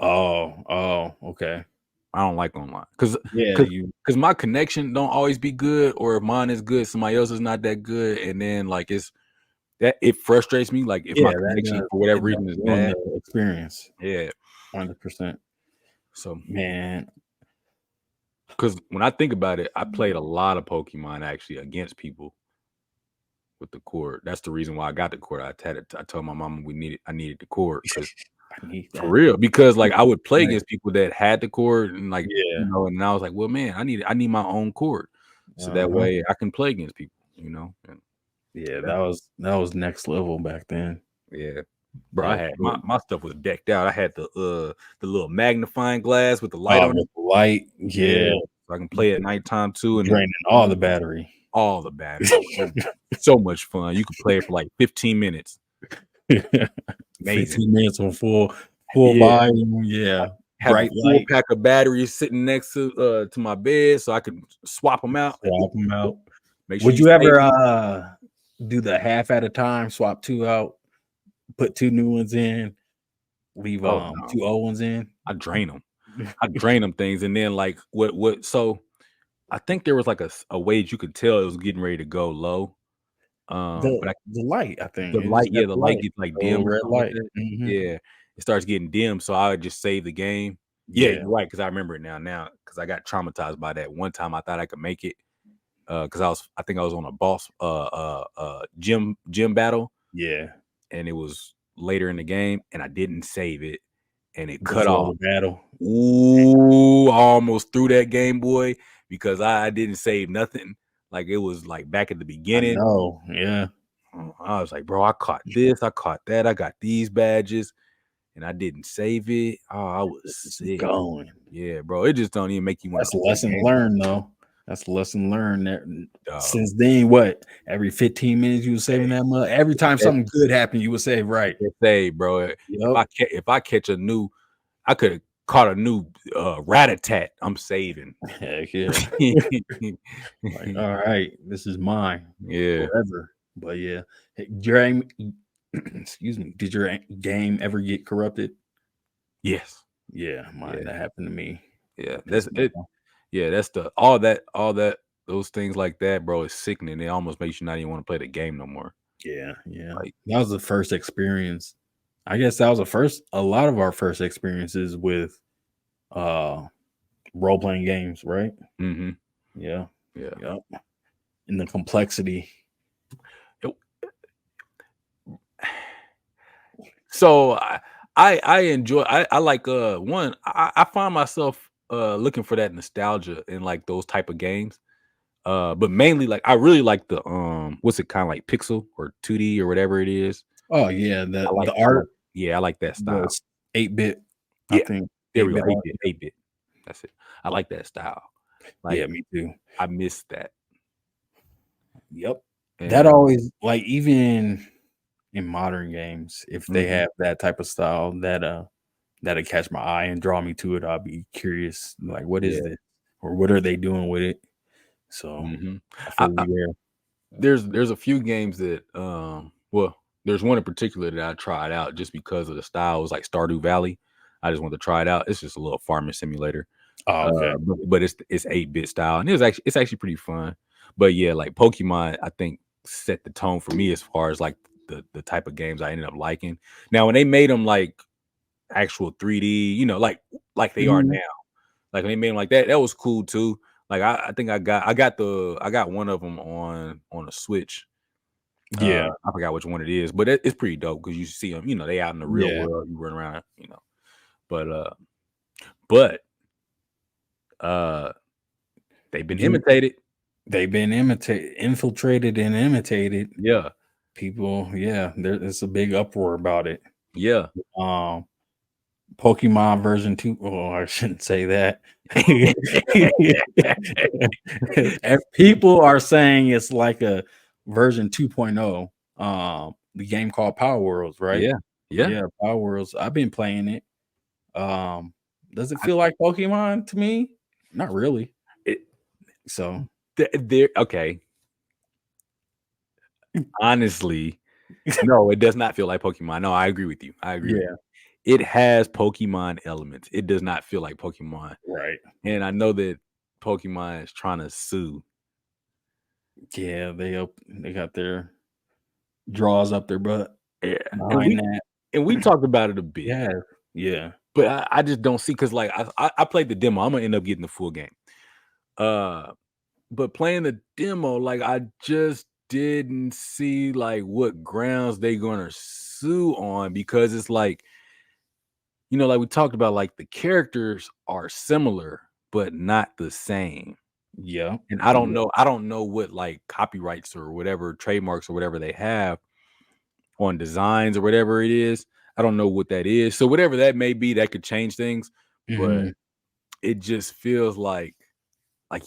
Okay. I don't like online because Yeah, because you. because my connection don't always be good, or if mine is good, somebody else is not that good, and then like it frustrates me. Like if Yeah, my connection for whatever it does reason is ruin bad, the experience. yeah. 100%. So Man, because when I think about it, I played a lot of Pokemon actually against people with the cord. That's the reason why I got the cord. I told my mama I needed the cord because I need for that. real, because like I would play Right. against people that had the cord and like Yeah. and I was like, well, man, I need my own cord so that Uh-huh. way I can play against people. And Yeah, yeah, that was next level back then. yeah. Bro, I That was had my, cool. my stuff was decked out. I had the little magnifying glass with the light Oh, on it. with the light, Yeah, yeah, so I can play at nighttime too, and draining all the battery. all the battery. So much fun. You could play it for like 15 minutes. Amazing. 15 minutes on full Yeah. volume, yeah. Have a Bright full light, pack of batteries sitting next to my bed so I could swap them out. swap them out. Make sure Would you you save ever, them. do the half at a time, swap 2 out, put 2 new ones in, leave, Oh, no. 2 old ones in? I drain them. I drain them things, and then, like, what so I think there was, like, a way that you could tell it was getting ready to go low, but The light, I think, the it just light got yeah, the the light light, gets, like, the little dim or red something like light. that. Mhm. Yeah. It starts getting dim, so I would just save the game. Yeah, Yeah, you're right, because I remember it now because I got traumatized by that. One time I thought I could make it, because I think I was on a boss, gym battle, yeah. and it was later in the game, and I didn't save it, and it cut Before off. the battle. Ooh, I almost threw that Game Boy because I didn't save nothing. Like, it was, like, back at the I beginning. know, yeah. I was like, "Bro, I caught this, I caught that, I got these badges, and I didn't save it." Oh, I was It's sick. going. Yeah, bro, it just don't even make you wanna That's a play lesson games, learned, though. That's a lesson learned that dog. since then, what? Every 15 minutes you were saving that money? Every time something good happened, you would save, right? Say, bro, Yep. if I catch a new I coulda caught a new, rat-a-tat, I'm saving. Heck yeah. Like, all right, this is mine Yeah. forever. But yeah, hey, your aim, excuse me, did your game ever get corrupted? Yes. Yeah, mine Yeah, that happened to me. yeah, That that's pissed me it. off. Yeah, that's all that those things like that, bro, is sickening. It almost makes you not even wanna play the game no more. Yeah, yeah. Like That was the first experience. I guess that was the first a lot of our first experiences with uh role playing games, right? mhm, Yeah. yeah. Yep. And the complexity. It So I enjoy I like one I find myself looking for that nostalgia in like those type of games. But mainly like I really like the what's it kind of like pixel or 2D or whatever it is. Oh yeah, the I like art yeah, I like that style. was 8-bit, I Yeah. think. There we go. 8-bit art. 8-bit, 8-bit. That's it. I like that style. Yeah, Like me too. I miss that. Yep. That And always like even in modern games, if they mhm, have that type of style that'll catch my eye and draw me to it, I'll be curious, like, what is yeah, this? Or what are they doing with it? So mhm. I I feel you there. there's a few games that, well, there's one in particular that I tried out just because of the style. It was like Stardew Valley. I just wanted to try it out. It's just a little farming simulator. Oh, okay. But it's 8-bit style, and it's actually pretty fun. But yeah, like Pokemon, I think set the tone for me as far as like the type of games I ended up liking. Now, when they made them like actual 3D, like they are Mhm. now, like when they made them like that, that was cool too. Like I think I got one of them on a Switch. Yeah, I forgot which one it is, but it's pretty dope because you see them, they out in the real yeah. world, you run around. But but uh, they've been You imitated. They've been infiltrated and imitated. Yeah, People, yeah, there's a big uproar about it. yeah. Um, Pokemon version 2. Oh, I shouldn't say that. People are saying it's like a version 2.0. The game called PalWorlds, right? Yeah, yeah. Yeah, PalWorlds. I've been playing it. Um, does it I feel like Pokemon to me? Not really. it So, there okay. Honestly, no, it does not feel like Pokemon. No, I agree with you. I agree with yeah, you. It has Pokemon elements. It does not feel like Pokemon. right. And I know that Pokemon is trying to sue. Yeah, they got their draws up their butt Yeah. And behind we that. and we talked about it a bit, Yeah, yeah, but I just don't see because like I played the demo. I'm gonna end up getting the full game. Uh but playing the demo, like I just didn't see like what grounds they gonna sue on because it's like like we talked about, like the characters are similar, but not the same. yeah, And yeah. I don't know what like copyrights or whatever trademarks or whatever they have on designs or whatever it is. I don't know what that is. So whatever that may be, that could change things. But Mhm. it just feels like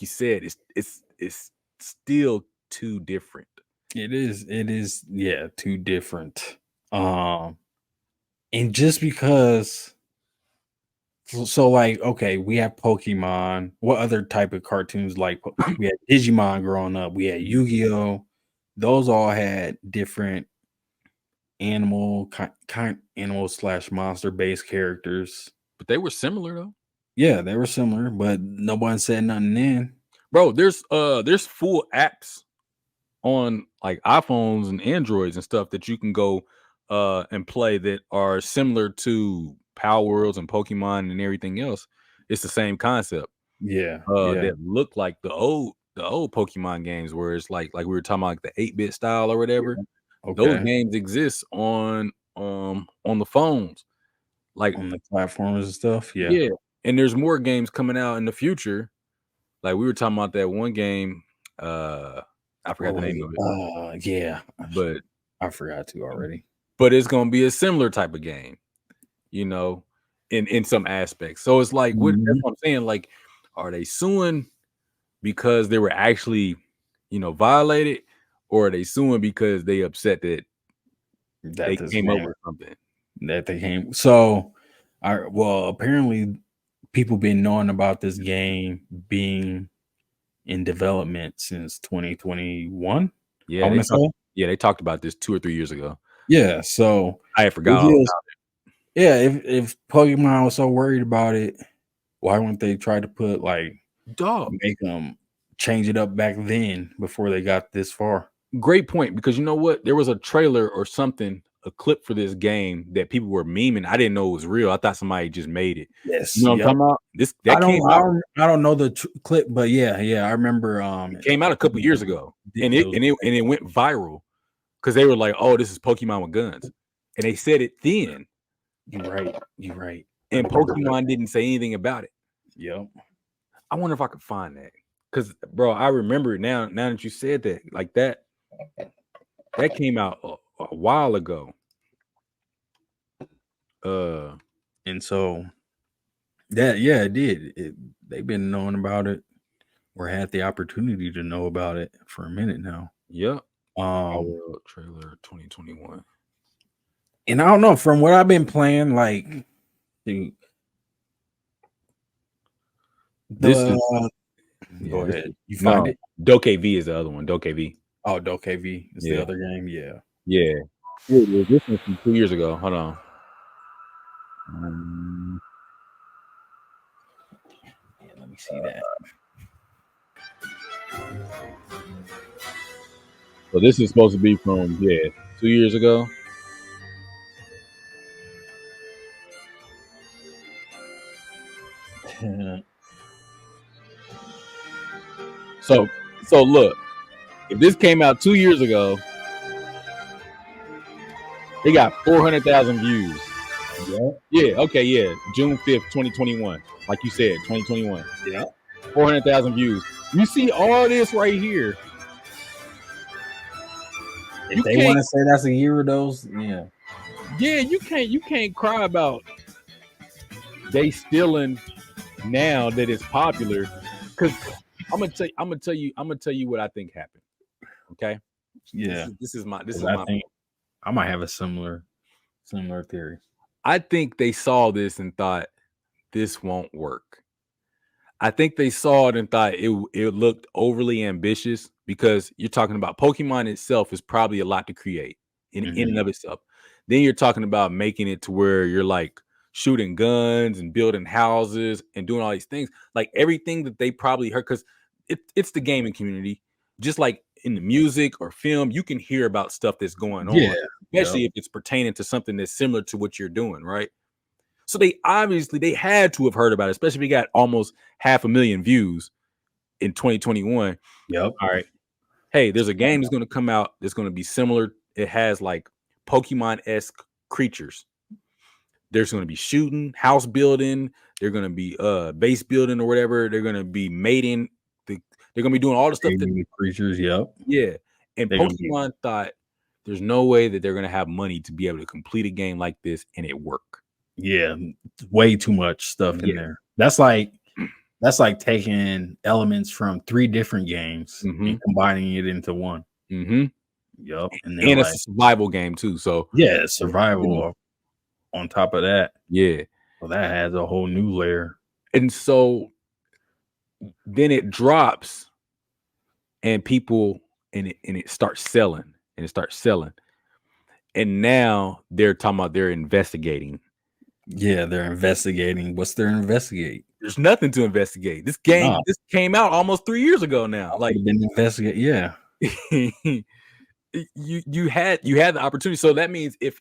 you said, it's still too different. It is, yeah, too different. Um, and just because so, like, okay, we have Pokemon. What other type of cartoons we had Digimon growing up, we had Mhm. Yu-Gi-Oh! Those all had different animal slash monster based characters. But they were similar though. Yeah, they were similar, but no one said nothing then. Bro, there's full apps on like iPhones and Androids and stuff that you can go and play that are similar to Power Worlds and Pokemon and everything else. It's the same concept. Yeah, yeah, That look like the old Pokemon games where it's like we were talking about like the 8-bit style or whatever. yeah. Those Okay. games exist on the phones. Like, On the platforms and stuff, yeah. yeah. And there's more games coming out in the future. Like we were talking about that one game, uh I forgot What the was name it? of it, Yeah, but I forgot to already. it's gonna be a similar type of game, you know, in some aspects. So it's like what that's Mhm. what I'm saying. Like, are they suing because they were actually, violated, or are they suing because they upset that That they this came up game with something? that they came so, apparently people been knowing about this game being in development since 2021, I Yeah, wanna say? they talked about this 2 or 3 years ago. Yeah, so I had it forgot all just about yeah, if Pokemon was so worried about it, why wouldn't they try to it. Dog, make them change it up back then before they got this far? great point, because you know what? There was a trailer or something, a clip for this game that people were memeing. I didn't know it was real. I thought somebody just made it. You Yes, know what I'm yep. talking about? This that came out I don't know the clip, but yeah, yeah, I remember. it came out a couple years ago, and It was it went viral because they were like, "Oh, this is Pokemon with guns," and they said it then, you're right. I and remember that. Pokemon didn't say anything about it. Yep. I wonder if I could find that, because bro, I remember it now. Now that you said that, like that came out a while ago. Uh, And so that yeah, it did. They've been knowing about it or had the opportunity to know about it for a minute now. yep. PalWorld trailer 2021. And I don't know, from what I've been playing, like dude, This is go this ahead. is You find it? Doke V is the other one. Doke V. Oh, Doke V is the Yeah. other game. Yeah. Yeah. Here it is. This one's from 2 years ago. Hold on. Yeah, let me see that. So this is supposed to be from 2 years ago. So look, if this came out 2 years ago, it got 400,000 views. Yeah. Okay. Yeah. June 5th, 2021. Like you said, 2021. Yeah. 400,000 views. You see all this right here. If they want to say that's a year of those, yeah. Yeah, you can't cry about they stealing now that it's popular. Because I'm gonna tell you what I think happened. Okay. Yeah. This is my think I might have a similar theory. I think they saw this and thought this won't work. I think they saw it and thought it looked overly ambitious because you're talking about Pokemon itself is probably a lot to create in and of itself. Then you're talking about making it to where you're like shooting guns and building houses and doing all these things. Like everything that they probably heard, because it's the gaming community. Just like in the music or film, you can hear about stuff that's going on, especially if it's pertaining to something that's similar to what you're doing, right? So they had to have heard about it, especially if we got almost 500,000 views in 2021. Yep. All right. Hey, there's a game that's going to come out that's going to be similar. It has like Pokemon-esque creatures. There's going to be shooting, house building. They're going to be base building or whatever. They're going to be mating. They're going to be doing all the stuff that creatures. Yep. Yeah. And Pokemon thought there's no way that they're going to have money to be able to complete a game like this and it work. Yeah, way too much stuff in there. That's like taking elements from 3 different games and combining it into one. Yep. And it's a survival game too. So yeah, survival on top of that. Yeah. So that has a whole new layer. And so then it drops and people and it starts selling and it starts selling. And now they're talking about they're investigating. Yeah, they're investigating. What's there to investigate? There's nothing to investigate. This game, this came out almost 3 years ago now. Like been investigate, yeah. you had the opportunity. So that means if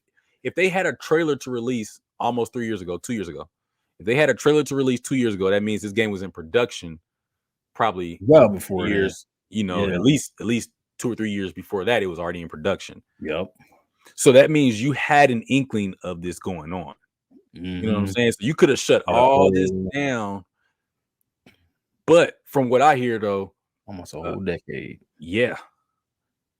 they had a trailer to release almost 2 years ago, if they had a trailer to release 2 years ago, that means this game was in production probably well before years, at least 2 or 3 years before that, it was already in production. Yep. So that means you had an inkling of this going on. You know what I'm saying? So you could have shut all this down. But from what I hear, though, almost a whole decade. Yeah.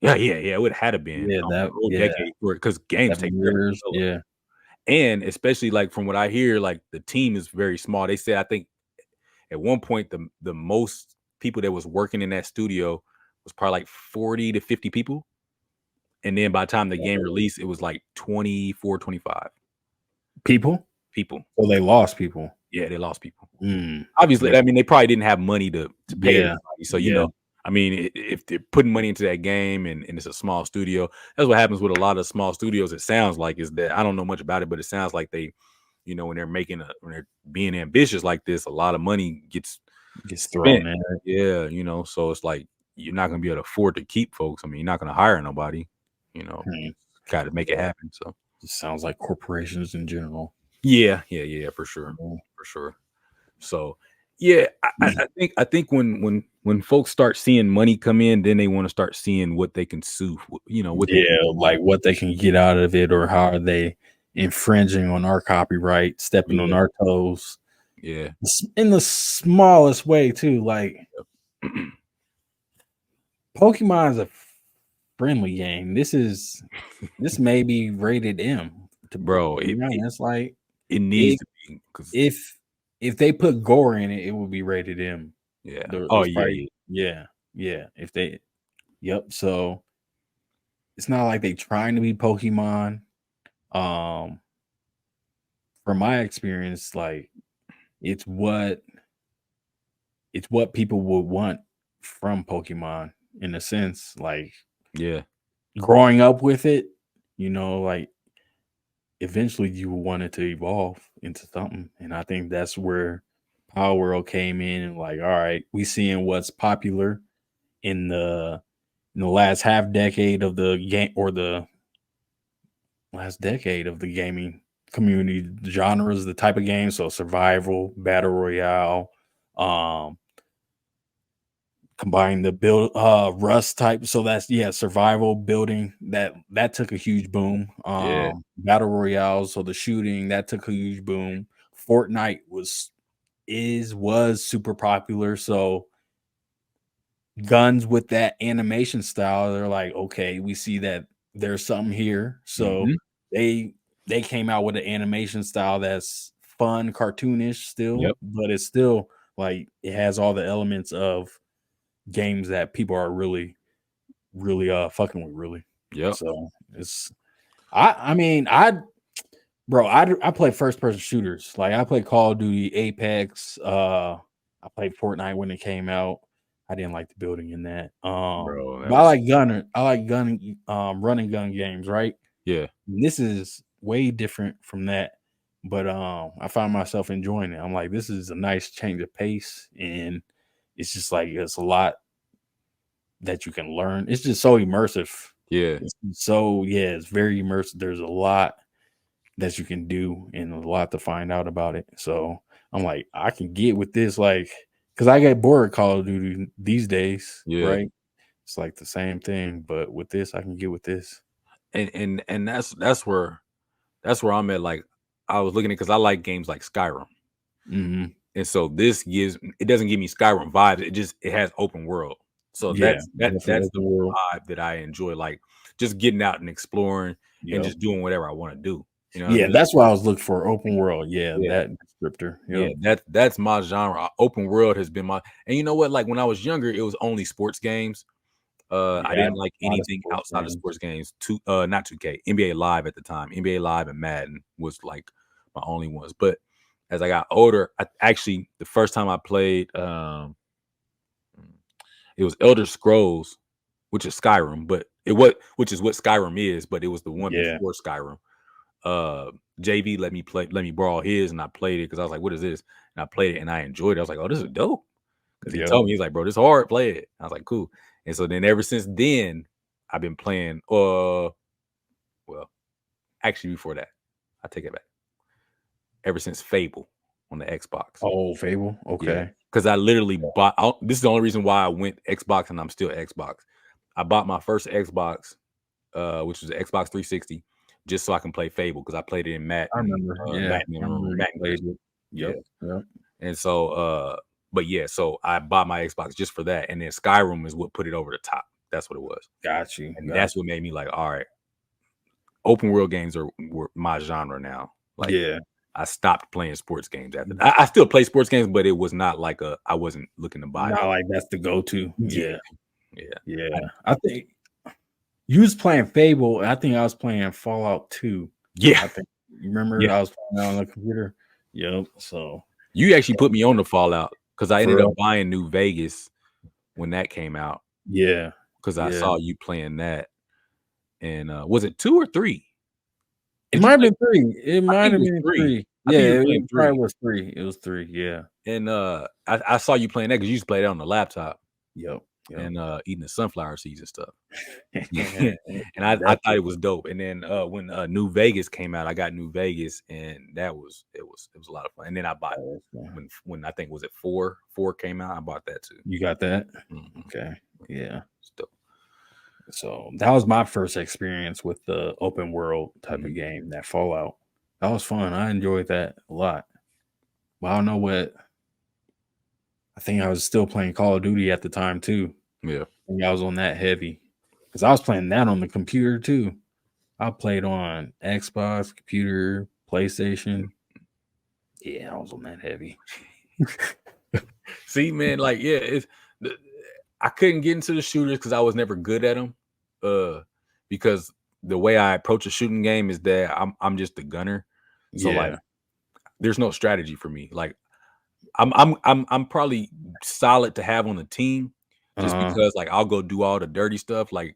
It would have had to been that whole decade for it because games take years. Yeah. And especially like from what I hear, like the team is very small. They said I think at one point the most people that was working in that studio was probably like 40 to 50 people. And then by the time the game released, it was like 24, 25 people. So they lost people. Yeah, they lost people. Obviously, I mean, they probably didn't have money to pay everybody. So, you know, I mean, if they're putting money into that game and it's a small studio, that's what happens with a lot of small studios. It sounds like is that I don't know much about it, but it sounds like they, when they're when they're being ambitious like this, a lot of money gets thrown in. Yeah, so it's like you're not going to be able to afford to keep folks. I mean, you're not going to hire nobody. Got to make it happen. So it sounds like corporations in general. Yeah, for sure, for sure. So, yeah, I think when folks start seeing money come in, then they want to start seeing what they can sue. Like what they can get out of it, or how are they infringing on our copyright, stepping on our toes. Yeah, in the smallest way too. Like Pokemon is a friendly game. This may be rated M. Bro, it's like it needs to be, because if they put gore in it, it would be rated M. Yeah. Yeah. If they, so it's not like they trying to be Pokemon. Um, from my experience, like it's what it's what people would want from Pokemon in a sense. Like Yeah, growing up with it, like eventually you will want it to evolve into something. And I think that's where Power World came in and like, all right, we seeing what's popular in the last half decade of the game or the last decade of the gaming community genres, the type of games. So survival, battle royale, um, combine the build rust type. So that's survival building that took a huge boom. yeah, Battle royales, so the shooting that took a huge boom. Fortnite was super popular. So guns with that animation style, they're like, okay, we see that there's something here. So hmm, they they came out with an animation style that's fun, cartoonish still, yep, but it's still like it has all the elements of games that people are really, really fucking with really. yep, So it's I mean, I play first person shooters. Like I played Call of Duty, Apex, I played Fortnite when it came out. I didn't like the building in that. bro. That But was I like gun running gun games, right? yeah, And this is way different from that. But I found myself enjoying it. I'm like, this is a nice change of pace, and it's just like it's a lot that you can learn. It's just so immersive. yeah, It's very immersive. There's a lot that you can do and a lot to find out about it. So I'm like, I can get with this, like, because I get bored of Call of Duty these days, yeah. right? It's like the same thing, but with this, I can get with this. And that's where I'm at. Like I was looking at because I like games like Skyrim. Hmm. And so this it doesn't give me Skyrim vibes. It has open world. So Yeah, definitely that's the open world. vibe that I enjoy. Like just getting out and exploring and Yep. just doing whatever I want to do. You know what I Yeah, mean? that's what I was looking for. Open world. Yeah, Yeah. that descriptor. Yeah. Yep. That's my genre. Open world has been my and you know what? Like when I was younger, it was only sports games. I Yeah, didn't like a lot of anything sports outside of games. sports games. Not 2K, NBA Live at the time. NBA Live and Madden was like my only ones. But as I got older, actually the first time I played it was Elder Scrolls, which is Skyrim, but which is what Skyrim is, but it was the one Yeah. before Skyrim. JV let me borrow his, and I played it because I was like, "What is this?" And I played it, and I enjoyed it. I was like, "Oh, this is dope." Because he Yep. told me he's like, "Bro, this hard. Play it." I was like, "Cool." And so then ever since then, I've been playing. Well, actually, before that, I take it back. Ever since Fable on the Xbox. Oh, Fable. Yeah, Okay. because I literally bought. This is the only reason why I went Xbox, and I'm still Xbox. I bought my first Xbox, which was the Xbox 360, just so I can play Fable because I played it in I remember. Yeah, I remember you Madden played Christmas. it. Yeah, Yep. Yep. and so, but yeah, so I bought my Xbox just for that, and then Skyrim is what put it over the top. That's what it was, Got you. and Got that's what made me like, all right, open world games were my genre now. Like Yeah. I stopped playing sports games after. I still play sports games, but it was not like I wasn't looking to buy. Not like that's the go-to. Yeah, Yeah. yeah, Yeah. I think you was playing Fable, and I think I was playing Fallout 2. yeah, I think you remember yeah. I was playing on the computer. Yep. So You actually put me on the Fallout because I for ended up real. buying New Vegas when that came out Yeah. because I Yeah. saw you playing that. And was it 2 or 3? It Did you might have play? been 3. It I might think it have was been 3. 3. I think you Yeah, were playing it probably 3. was 3. It was 3. Yeah. And I saw you playing that because you used to play that on the laptop Yep. Yep. and eating the sunflower seeds and stuff. And I thought Definitely. it was dope. And then when New Vegas came out, I got New Vegas, and it was a lot of fun. And then I bought when I think was it 4 came out, I bought that too. You got that? Mhm. Okay. Yeah. It's dope. So that was my first experience with the open world type of Mhm. game, that Fallout. That was fun. I enjoyed that a lot. But I don't know what I think I was still playing Call of Duty at the time too. Yeah. I think I was on that heavy. Because I was playing that on the computer too. I played on Xbox, computer, PlayStation. Yeah, I was on that heavy. See, man, like I couldn't get into the shooters because I was never good at them. because the way I approach a shooting game is that I'm just a gunner. So like Yeah. there's no strategy for me. Like I'm probably solid to have on the team just Uh-huh. because like I'll go do all the dirty stuff. Like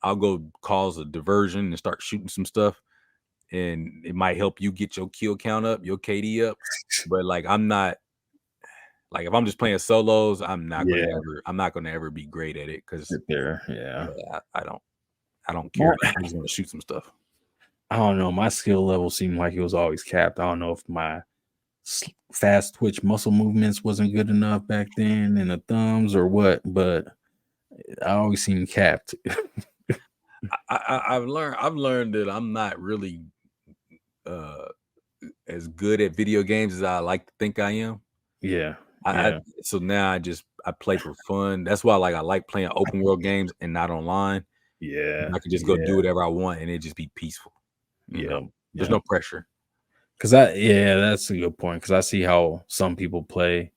I'll go cause a diversion and start shooting some stuff, and it might help you get your kill count up, your KD up. But like I'm not like if I'm just playing solos, Yeah. I'm not gonna ever be great at it because Sit there. Yeah. yeah, I don't care. My, Like I just want to shoot some stuff. I don't know. My skill level seemed like it was always capped. I don't know if my fast twitch muscle movements wasn't good enough back then and the thumbs or what, but I always seemed capped. I've learned that I'm not really uh as good at video games as I like to think I am. Yeah. I Yeah. so now I play for fun. That's why like I like playing open world games and not online. Yeah. I can just go do Yeah. whatever I want and it just be peaceful. You know, Yeah. there's Yeah. no pressure. That's a good point. Cause I see how some people play,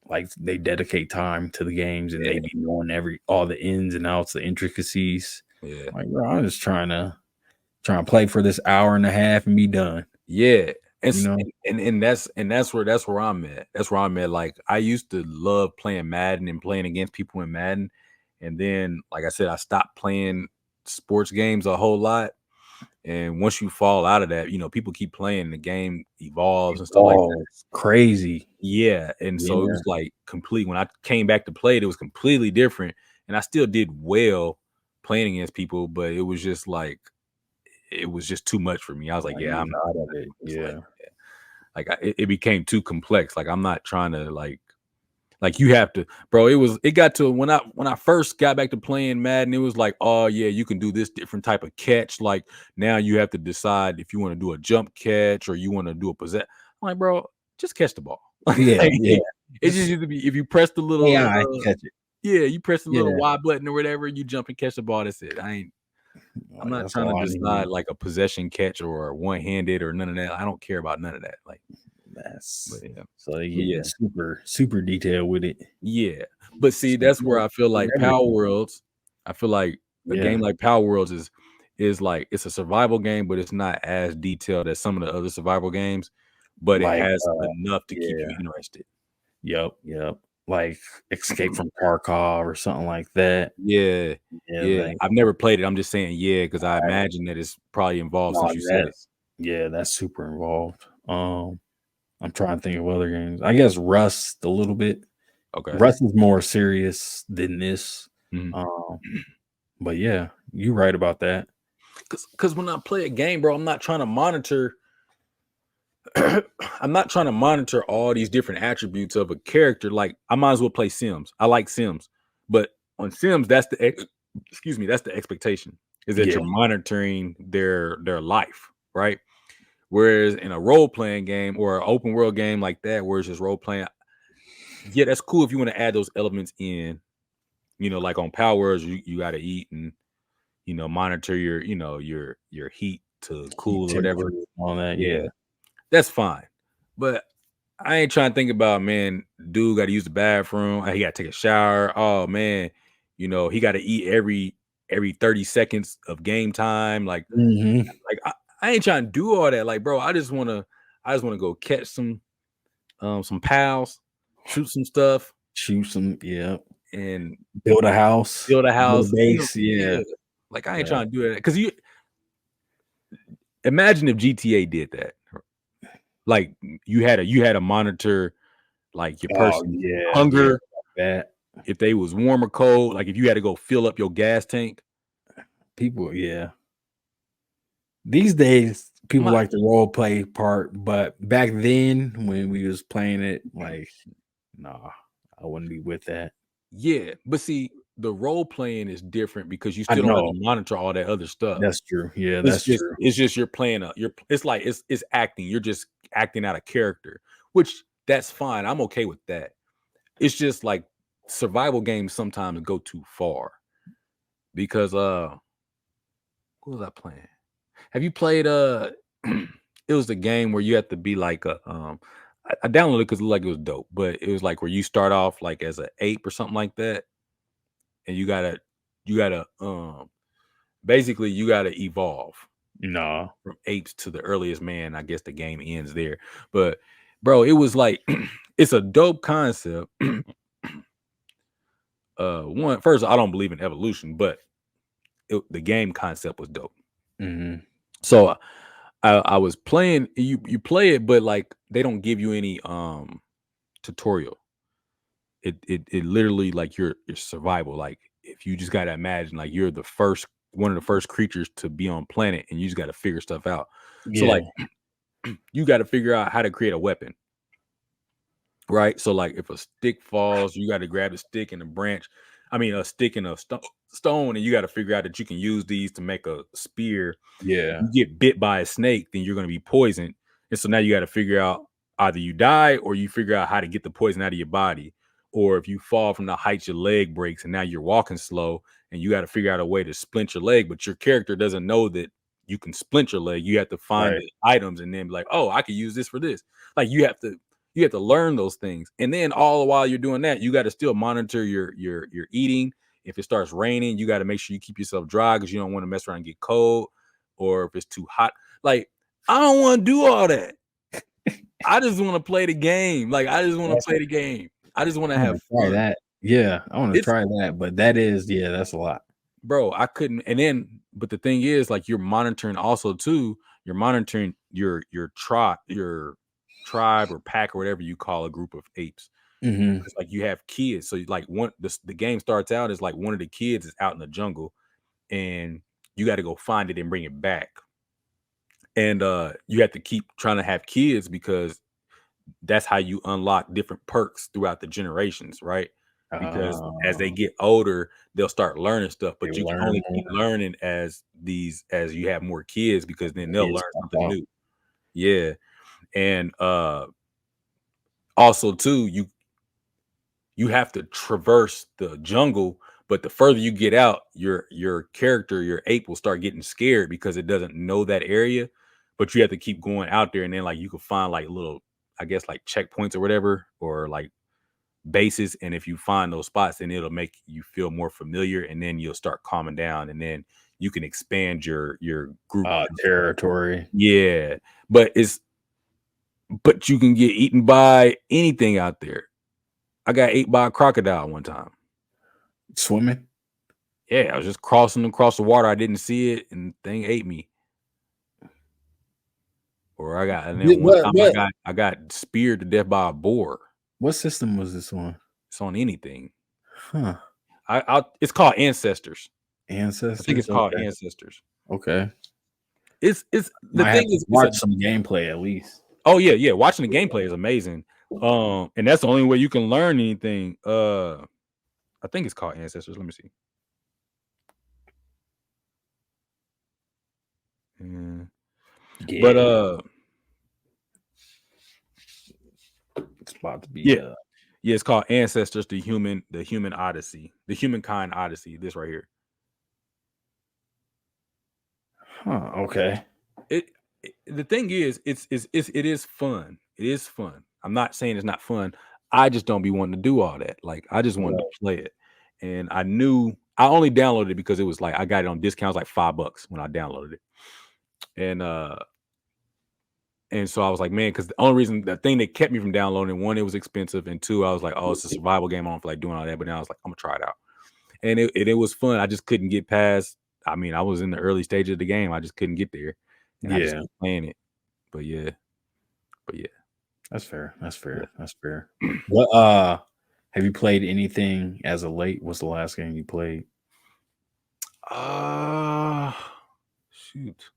like they dedicate time to the games and Yeah, they be knowing all the ins and outs, the intricacies. yeah, Like, bro, I'm just trying to play for this hour and a half and be done. yeah. And You s- know? and that's where I'm at. That's where I'm at. Like I used to love playing Madden and playing against people in Madden, and then like I said, I stopped playing sports games a whole lot. And once you fall out of that, people keep playing, the game evolves and stuff like that. Oh, it's crazy. Yeah, and so it Yeah. was like complete when I came back to play it was completely different, and I still did well playing against people, but it was just like it was just too much for me. I was like, Like "Yeah, you I'm was not out doing of it. this." Like, Yeah. yeah. It became too complex. Like I'm not trying to like you have to, bro. It got to when I first got back to playing Madden, it was like, oh yeah, you can do this different type of catch. Like now you have to decide if you want to do a jump catch or you want to do a possess. I'm like, bro, just catch the ball. Yeah. Yeah. It just Just used to be if you press the little AI catch it. yeah, you press the little Yeah. Y button or whatever, you jump and catch the ball. That's it. I'm Like not that's trying to all I decide need. like a possession catch or one handed or none of that. I don't care about none of that. Like, but That's yeah, so they but getting yeah. super, super detailed with it. Yeah, but see, Some that's where people I feel doing like everything. I feel like a game Yeah. like PalWorlds is like it's a survival game, but it's not as detailed as some of the other survival games, but it Like has enough to keep you yeah. interested. Yep. Yep. Like Escape from Tarkov or something like that. Yeah, Yeah, yeah. like I've never played it. I'm just saying yeah because I imagine that it's probably involved no, since you said it. that's super involved. I'm trying to think of other games. I guess Rust a little bit. Okay. Rust is more serious than this. Mhm. Um, but yeah, you right about that. Because when I play a game, bro, I'm not trying to monitor I'm not trying to monitor all these different attributes of a character. Like I might as well play Sims. I like Sims, but on Sims, excuse me, that's the expectation is that Yeah. you're monitoring their life, right? Whereas in a role playing game or an open world game like that, where it's just role playing, yeah, that's cool if you want to add those elements in. Like on PalWorlds, you got to eat and monitor your your heat to Heat cool or whatever. temperature, all that. Yeah, Yeah. that's fine. But I ain't trying to think about, man, dude got to use the bathroom. He got to take a shower. Oh man, he got to eat every 30 seconds of game time. Hmm. I ain't trying to do all that. Like, bro, I just wanna go catch some pals, shoot some stuff, Shoot some. Yeah. and Build a house. build a Build a house. base. Yeah. Yeah. Like I ain't Yeah. trying to do that. Cause you imagine if GTA did that. Like you had a monitor like your Oh person's yeah. Yeah. hunger, That if they was warm or cold, like if you had to go fill up your gas tank. people. Yeah. These days, people My like the role play part, but back then when we was playing it, like, nah, I wouldn't be with that. Yeah, but see, the role playing is different because you I still don't have to know. monitor all that other stuff. That's true. Yeah, It's that's just true. it's just you're playing it's like it's acting. You're just acting out a character, which that's fine. I'm okay with that. It's just like survival games sometimes go too far because what was I playing? Have you played it was the game where you have to be like a I downloaded it because it looked like it was dope, but it was like where you start off like as an ape or something like that, and you gotta basically you got to evolve No. from apes to the earliest man. I guess the game ends there. But bro, it was like it's a dope concept. One first, I don't believe in evolution, but the game concept was dope. Mhm. So I was playing. You play it, but like they don't give you any tutorial. It literally like your survival. Like if you just gotta imagine like you're the first one of the first creatures to be on planet, and you just got to figure stuff out. So Yeah. like you got to figure out how to create a weapon. Right? So, like, if a stick falls, you gotta grab a stick and a branch a stick and a stone, and you gotta figure out that you can use these to make a spear. If Yeah. you get bit by a snake, then you're gonna be poisoned, and so now you gotta figure out either you die or you figure out how to get the poison out of your body, or if you fall from the heights, your leg breaks, and now you're walking slow, and you gotta figure out a way to splint your leg, but your character doesn't know that you can splint your leg. You have to find Right. the items and then be like, "Oh, I could use this for this." Like, you have to learn those things, and then all the while you're doing that, you got to still monitor your eating. If it starts raining, you got to make sure you keep yourself dry because you don't want to mess around and get cold, or if it's too hot. Like, I don't want to do all that. I just want to play the game. Like, I just want to That's play the game. I just want I to have wanna try fun. that. Yeah, I wanna It's try that, but that is that's a lot. bro, I couldn't. And then, but the thing is, like, you're monitoring also too. You're monitoring your tribe or pack or whatever you call a group of apes. Mhm. It's like you have kids. So like the game starts out as like one of the kids is out in the jungle, and you got to go find it and bring it back. And you have to keep trying to have kids because that's how you unlock different perks throughout the generations, right? Because as they Oh, get older, they'll start learning stuff, they but you can learn only more, keep learning as you have more kids because then they'll kids learn pop something out. new. Yeah. And also too, you have to traverse the jungle, but the further you get out, your character, your ape will start getting scared because it doesn't know that area. But you have to keep going out there, and then like you can find like little, I guess like checkpoints or whatever, or like bases. And if you find those spots, then it'll make you feel more familiar, and then you'll start calming down, and then you can expand your group. Territory. Yeah, but but you can get eaten by anything out there. I got ate by a crocodile one time. Swimming? Yeah, I was just crossing across the water. I didn't see it, and the thing ate me. And Yeah, then one what time what I got speared to death by a boar. what system was this on? It's on anything. Huh. It's called Ancestors. I think it's Ancestors? called Okay. Ancestors. Okay. It's the Might have thing to is it's a watch some gameplay at least. oh yeah. Watching the gameplay is amazing. And that's the only way you can learn anything. I think it's called Ancestors. Let me see. Yeah. But Yeah. It's about to be yeah, yeah, it's called Ancestors, the human Odyssey, the humankind Odyssey. This right here. okay. It, the thing is, it is fun. It is fun. I'm not saying it's not fun. I just don't be wanting to do all that. Like I just wanted to Right. play it, and I only downloaded it because it was like I got it on discounts, like $5 when I downloaded it, and so I was like, man, because the thing that kept me from downloading, one, it was expensive, and two, I was like, oh, it's a survival game. I don't feel like doing all that, but then I was like, I'm gonna try it out, and it was fun. I just couldn't get past. I mean, I was in the early stages of the game. I just couldn't get there, and I just Yeah. kept playing it. But yeah, but yeah, That's fair. That's yeah. fair. That's fair. What have you played anything as of late? What's the last game you played? Shoot.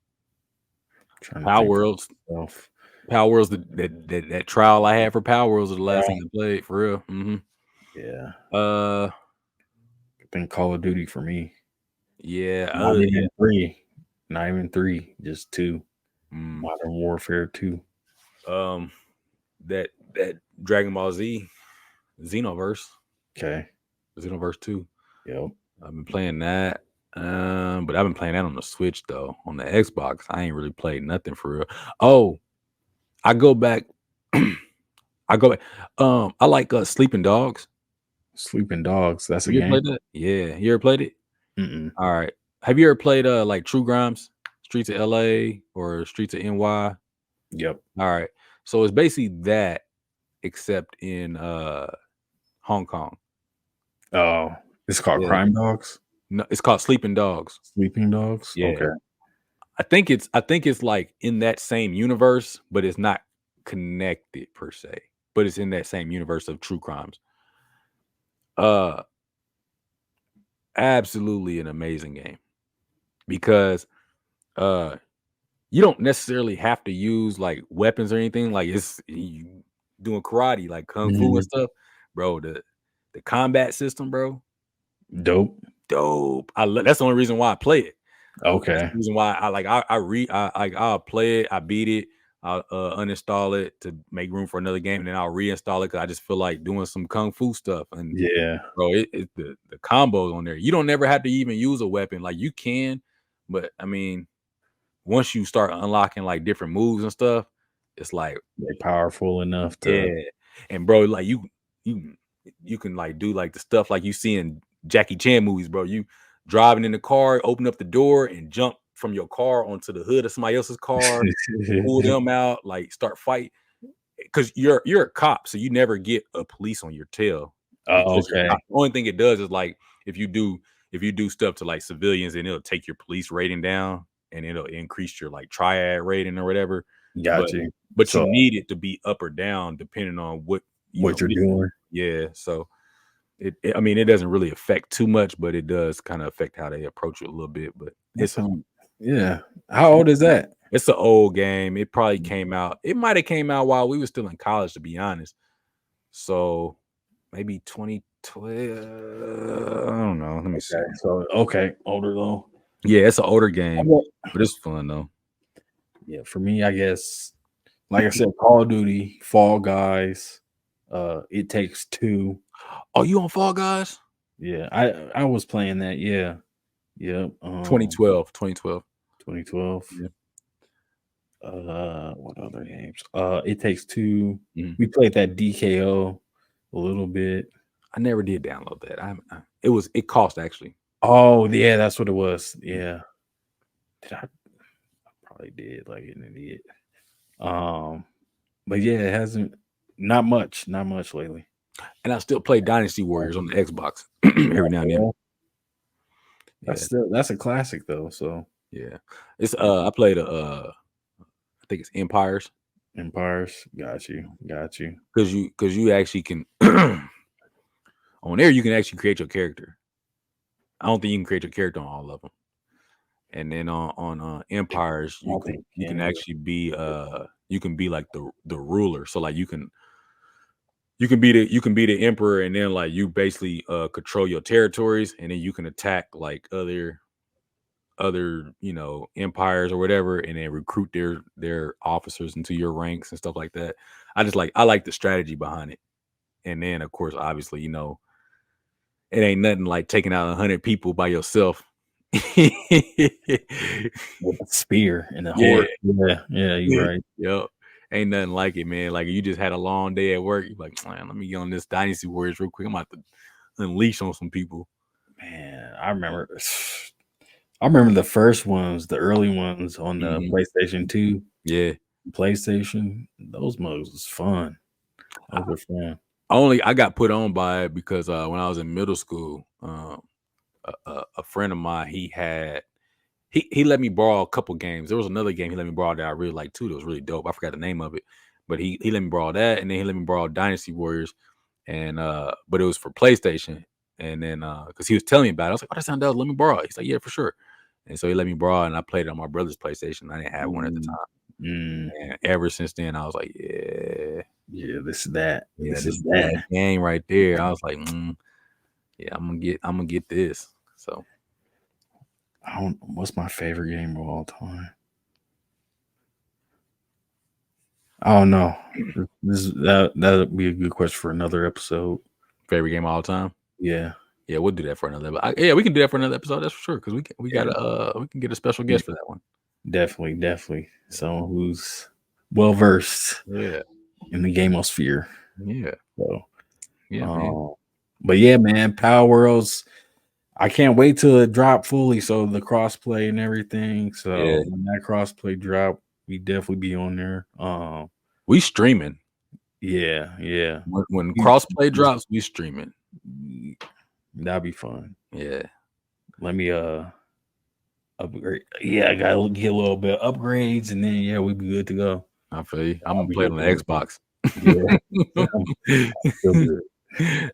Trying to Power think for Worlds. myself. Power Worlds. That trial I had for Power Worlds was the last thing I played for real. Yeah. Uh, Been Call of Duty for me. yeah. Not Yeah. even three. Not even three. Just two. Mm, Modern Warfare 2. um, that Dragon Ball Z Xenoverse, Okay. Xenoverse 2. Yep. I've been playing that. But I've been playing that on the Switch though. On the Xbox, I ain't really played nothing for real. Oh, I go back. I go back. I like Sleeping Dogs. Sleeping Dogs. That's a Have you ever game? played that? Yeah, you ever played it? Mm-mm. All right. Have you ever played like True Grimes, Streets of LA or Streets of NY? Yep. All right. So it's basically that except in Hong Kong. Oh, it's called Yeah. Crime Dogs? No, it's called Sleeping Dogs. Sleeping Dogs? Yeah. Okay. I think it's like in that same universe, but it's not connected per se. But it's in that same universe of true crimes. Uh Absolutely an amazing game because uh you don't necessarily have to use like weapons or anything. Like it's you doing karate, like kung fu and Mhm. stuff, bro. The combat system, bro, Dope. dope. That's the only reason why I play it. That's Okay. the reason why I'll play it, I beat it, I'll uninstall it to make room for another game, and then I'll reinstall it because I just feel like doing some kung fu stuff. And Yeah. bro, the combos on there, you don't never have to even use a weapon. Like you can, but I mean, once you start unlocking like different moves and stuff, it's like They're powerful enough to yeah. And bro, like you you can like do like the stuff like you see in Jackie Chan movies, bro. You driving in the car, open up the door and jump from your car onto the hood of somebody else's car, pull them out, like start fight. Because you're a cop, so you never get a police on your tail Oh, because you're a okay. cop. The only thing it does is like if you do stuff to like civilians, and it'll take your police rating down and it'll increase your like triad rating or whatever. But Got you. but you So, need it to be up or down depending on what what you're mission. doing? Yeah. So I mean, it doesn't really affect too much, but it does kind of affect how they approach it a little bit. But That sound yeah. How old is that? it's an old game. It probably came out. It might have came out while we were still in college, to be honest. So maybe 2012. I don't know. Let me see. Okay. So, okay, older though. Yeah, it's an older game, Okay. but it's fun though. Yeah, for me, I guess, like I said, Call of Duty, Fall Guys, It Takes Two. Oh, you on Fall Guys? Yeah, I was playing that. Yeah, yep. 2012. 2012. 2012. Yeah. What other games? It Takes Two. Mhm. We played that DKO a little bit. I never did download that. It cost actually. Oh, yeah, that's what it was. Yeah. Did I probably did like an idiot. But yeah, it hasn't not much lately. And I still play Dynasty Warriors on the Xbox every now and then. Yeah, That's a classic though. So yeah. It's I played I think it's Empires Empires, got you. because you actually can on there you can actually create your character. I don't think you can create your character on all of them. And then on Empires I don't think you can either. actually be you can be like the ruler. So like you can be the emperor, and then like you basically control your territories, and then you can attack like other empires or whatever, and then recruit their officers into your ranks and stuff like that. I like the strategy behind it. And then of course obviously it ain't nothing like taking out 100 people by yourself. With the spear and the Yeah, horse. Yeah, you're right. yep. Ain't nothing like it, man. Like you just had a long day at work. You're like, man, let me get on this Dynasty Warriors real quick. I'm about to unleash on some people. Man, I remember the first ones, the early ones on the Mhm. PlayStation 2, Yeah. PlayStation. Those modes was fun. Those were fun. I got put on by it because when I was in middle school, a friend of mine, he let me borrow a couple games. There was another game he let me borrow that I really liked too. That was really dope. I forgot the name of it, but he let me borrow that, and then he let me borrow Dynasty Warriors, and but it was for PlayStation. And then because he was telling me about it, I was like, "Oh, that sounds dope. Let me borrow it." He's like, "Yeah, for sure." And so he let me borrow it, and I played it on my brother's PlayStation. I didn't have one at the time, Mm, and ever since then, I was like, "Yeah, yeah, this is that. yeah, This this is is that that. game right there." I was like, "Yeah, I'm gonna get this." So I don't. What's my favorite game of all time? I don't know. That'd be a good question for another episode. favorite game of all time. Yeah, Yeah, we'll do that for another. Yeah, we can do that for another episode. That's for sure. Because we got yeah, we can get a special guest for that one. definitely. Someone who's well versed Yeah, in the gamosphere. yeah, So, yeah, man. um, but yeah, man, Power Worlds. I can't wait till it drop fully. So the crossplay and everything. Yeah, So when that crossplay drop, we definitely be on there. we streaming. Yeah. When crossplay drops, we streaming. That'd be fun. Yeah. Let me upgrade. Yeah, I gotta get a little bit of upgrades, and then yeah, we be good to go. I feel you. I'm gonna play it on the Xbox. Yeah, feel good.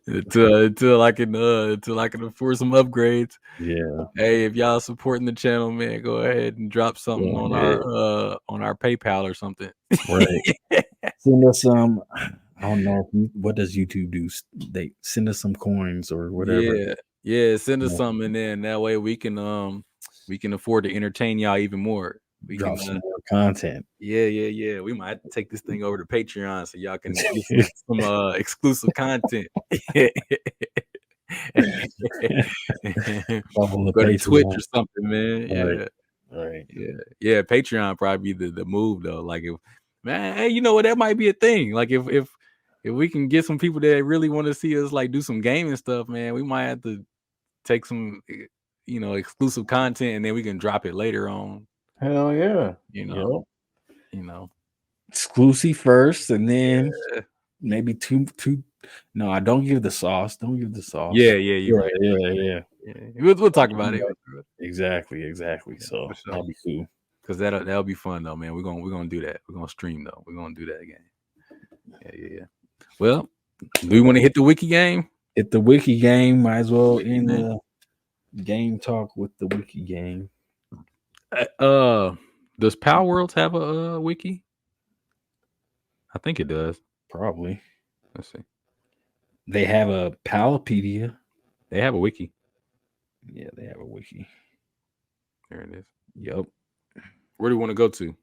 until I can afford some upgrades. Yeah. Hey, if y'all supporting the channel, man, go ahead and drop something on our PayPal or something. Right. Send us some. I don't know what does YouTube do. They send us some coins or whatever. Yeah. Send us something, and then that way we can afford to entertain y'all even more. We Drop can some more content. Yeah. We might have to take this thing over to Patreon so y'all can get some exclusive content. Go to Twitch or something, man. Yeah. Right. Yeah. Patreon probably be the move though. Like if man, hey, you know what? That might be a thing. Like if we can get some people that really want to see us like do some gaming stuff, man, we might have to take some exclusive content and then we can drop it later on. Hell yeah. You know. Exclusive first, and then maybe two. No, I don't give the sauce. Don't give the sauce. Yeah, you're right. Yeah. We'll talk about it. Exactly. So for sure. that'll be cool. Because that'll be fun though, man. We're gonna do that. We're gonna stream though. We're gonna do that again. Yeah. Well, do we want to hit the Wiki game? Hit the Wiki game. Might as well end the game talk with the Wiki game. Does PalWorlds have a Wiki? I think it does. Probably. Let's see. They have a Palopedia. They have a Wiki. Yeah, they have a Wiki. There it is. Yep. Where do you want to go to?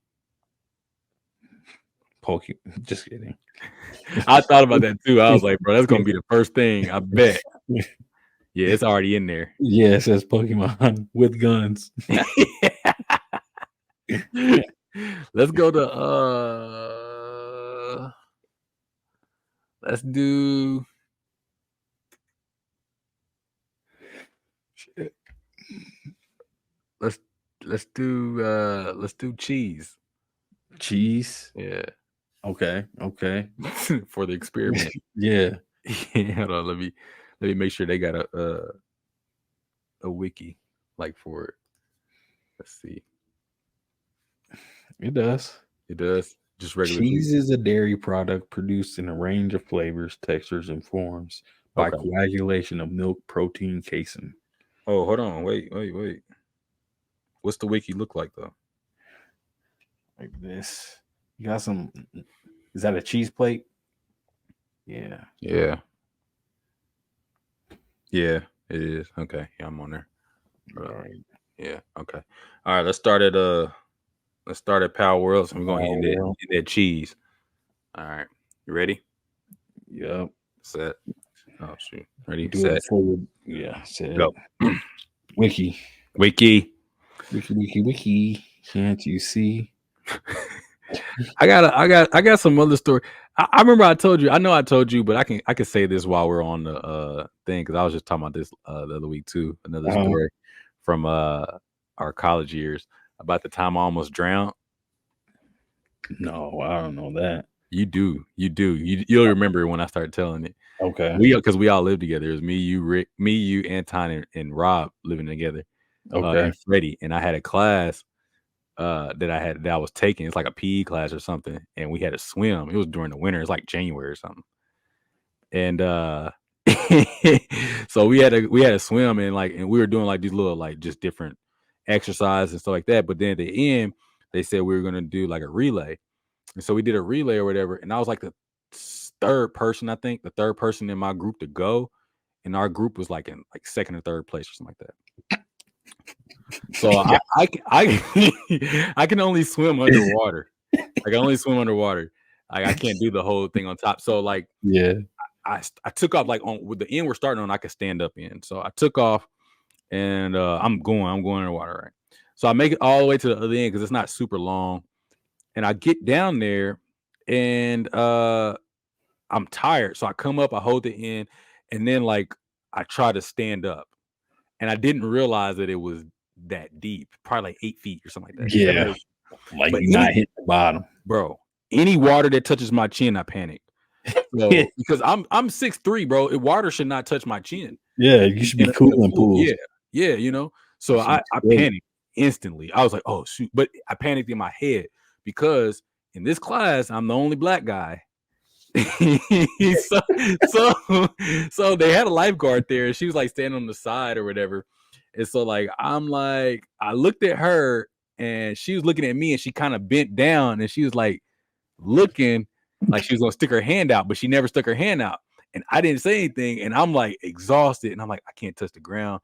Pokemon. Just kidding. I thought about that too. I was like, bro, that's gonna be the first thing. I bet. Yeah, it's already in there. Yeah, it says Pokemon with guns. Let's go to let's do let's do cheese. Cheese? Yeah. Okay. For the experiment. Yeah. Hold on, let me make sure they got a wiki like for it. Let's see. It does. Just regular cheese is a dairy product produced in a range of flavors, textures, and forms by coagulation of milk protein casein. Oh, hold on. Wait. What's the wiki look like though? Like this. You got some. Is that a cheese plate? Yeah. It is. Okay. Yeah, I'm on there. Yeah. Okay. All right. Let's start at PalWorlds, and we're gonna end at cheese. All right. You ready? Yep. Set. Oh shoot. Ready? Do set. Yeah. Set. Go. Wiki. Wiki. Can't you see? I got some other story. I remember I told you. I know I told you, but I can say this while we're on the thing because I was just talking about this the other week too. Another story from our college years about the time I almost drowned. No, I don't know that. You do. You'll remember when I start telling it. Okay. Because we all lived together. It was me, you, Rick, Anton, and Rob living together. Okay. And Freddie. And I had a class that I was taking. It's like a PE class or something, and we had to swim. It was during the winter. It's like January or something. And so we had to swim, and we were doing like these little like just different exercises and stuff like that. But then at the end, they said we were gonna do like a relay. And so we did a relay or whatever, and I was like the third person in my group to go, and our group was like in like second or third place or something like that. So I can only swim underwater. I can only swim underwater. I can't do the whole thing on top. So I took off with the end we're starting on. I could stand up in. So I took off, and I'm going underwater, right? So I make it all the way to the other end because it's not super long. And I get down there, and I'm tired. So I come up, I hold the end, and then I try to stand up. and I didn't realize that it was that deep, probably like 8 feet or something like that. 7 or Yeah. 8. Like But you not hitting the bottom. bro, any water that touches my chin, I panic. So because I'm 6'3", bro, water should not touch my chin. Yeah, you should be In cool a in pool. pools. Yeah, So I Great. panicked instantly. I was like, oh shoot. But I panicked in my head because in this class, I'm the only black guy. so, so they had a lifeguard there, and she was like standing on the side or whatever. And so like I looked at her and she was looking at me, and she kind of bent down and she was like looking like she was gonna stick her hand out, but she never stuck her hand out. And I didn't say anything, and I'm like exhausted, and I'm like, I can't touch the ground,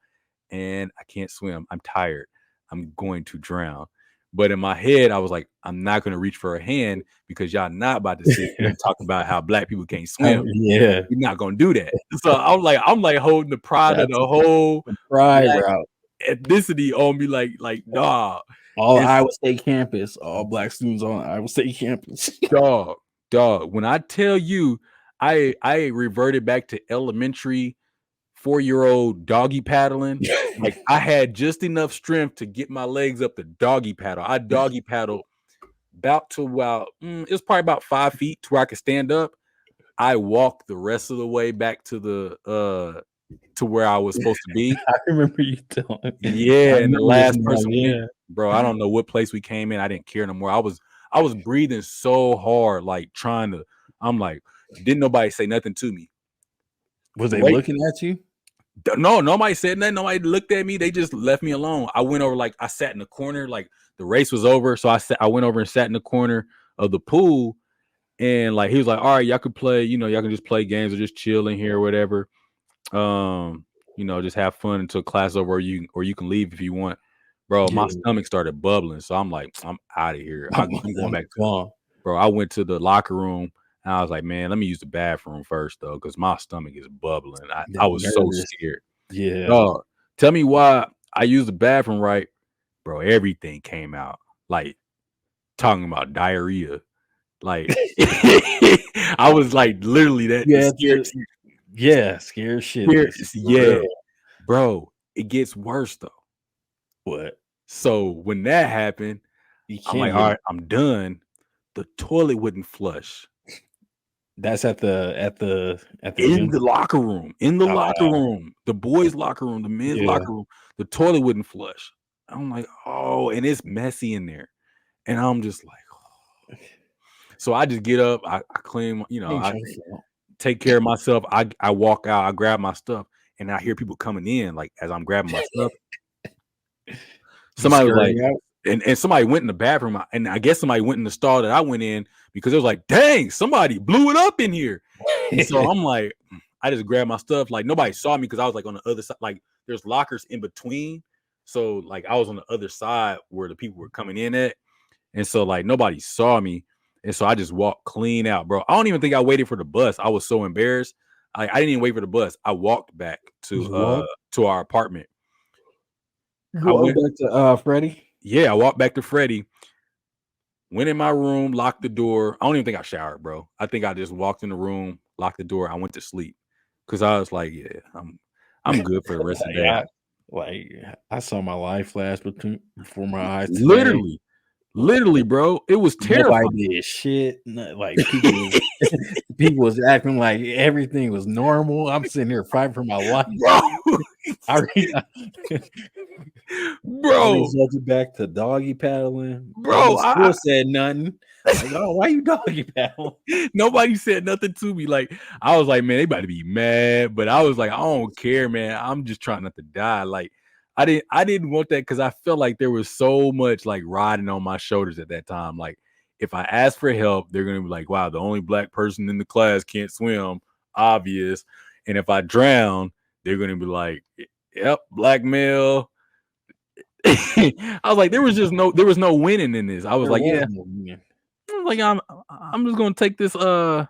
and I can't swim. I'm tired. I'm going to drown. But in my head, I was like, I'm not gonna reach for her hand because y'all not about to sit here and talk about how black people can't swim. Yeah. You're not gonna do that. So I'm like holding the pride of That's the whole the pride black route. ethnicity on me, like nah. All It's Iowa State campus, all black students on Iowa State campus. dog. When I tell you, I reverted back to elementary 4-year-old doggy paddling. Like I had just enough strength to get my legs up to doggy paddle. I doggy paddled it was probably about 5 feet to where I could stand up. I walked the rest of the way back to the to where I was supposed to be. I remember you telling me. Yeah, and the last person yeah. bro, I don't know what place we came in. I didn't care no more. I was breathing so hard, like trying to. I'm like, didn't nobody say nothing to me. Was they looking at you? No, nobody said nothing. Nobody looked at me. They just left me alone. I went over, like I sat in the corner, like the race was over. So I went over and sat in the corner of the pool, and like he was like, all right, y'all could play, y'all can just play games or just chill in here or whatever. Just have fun until class over, or you can leave if you want. Bro, my stomach started bubbling. So I'm like, I'm out of here. I'm going back to bro. I went to the locker room and I was like, man, let me use the bathroom first though, because my stomach is bubbling. I was so scared. Yeah. Tell me why I used the bathroom right, bro. Everything came out. Like talking about diarrhea. Like I was like literally that scared. Scared Scared, shit. bro. It gets worse though. What? So when that happened, I'm like, all right, I'm done. The toilet wouldn't flush. That's at the in the locker room. In the locker room, the boys' locker room, the men's locker room, the toilet wouldn't flush. I'm like, oh, and it's messy in there, and I'm just like, oh. So I just get up, I clean, I take care of myself. I walk out, I grab my stuff, and I hear people coming in, like as I'm grabbing my stuff. Somebody was like, and somebody went in the bathroom, and I guess somebody went in the stall that I went in because it was like, dang, somebody blew it up in here. And so I'm like, I just grabbed my stuff. Like nobody saw me because I was like on the other side. Like there's lockers in between, so like I was on the other side where the people were coming in at, and so like nobody saw me, and so I just walked clean out, bro. I don't even think I waited for the bus. I was so embarrassed. I didn't even wait for the bus. I walked back to our apartment. I went back to Freddie. Yeah, I walked back to Freddie. Went in my room, locked the door. I don't even think I showered, bro. I think I just walked in the room, locked the door. I went to sleep because I was like, yeah, I'm good for the rest of the day. Like I saw my life flash before my eyes. Literally, bro. It was terrifying. Nobody did shit. Like people was acting like everything was normal. I'm sitting here fighting for my life, bro. I bro, resulted back to doggy paddling. Bro, I still said nothing. Like, oh, why you doggy paddle? Nobody said nothing to me. Like I was like, man, they about to be mad, but I was like, I don't care, man. I'm just trying not to die. Like I didn't want that because I felt like there was so much like riding on my shoulders at that time. Like if I ask for help, they're gonna be like, wow, the only black person in the class can't swim, obvious. And if I drown, they're gonna be like, yep, black male. I was like, there was no winning in this. I was like, yeah. I'm just gonna take this. I'm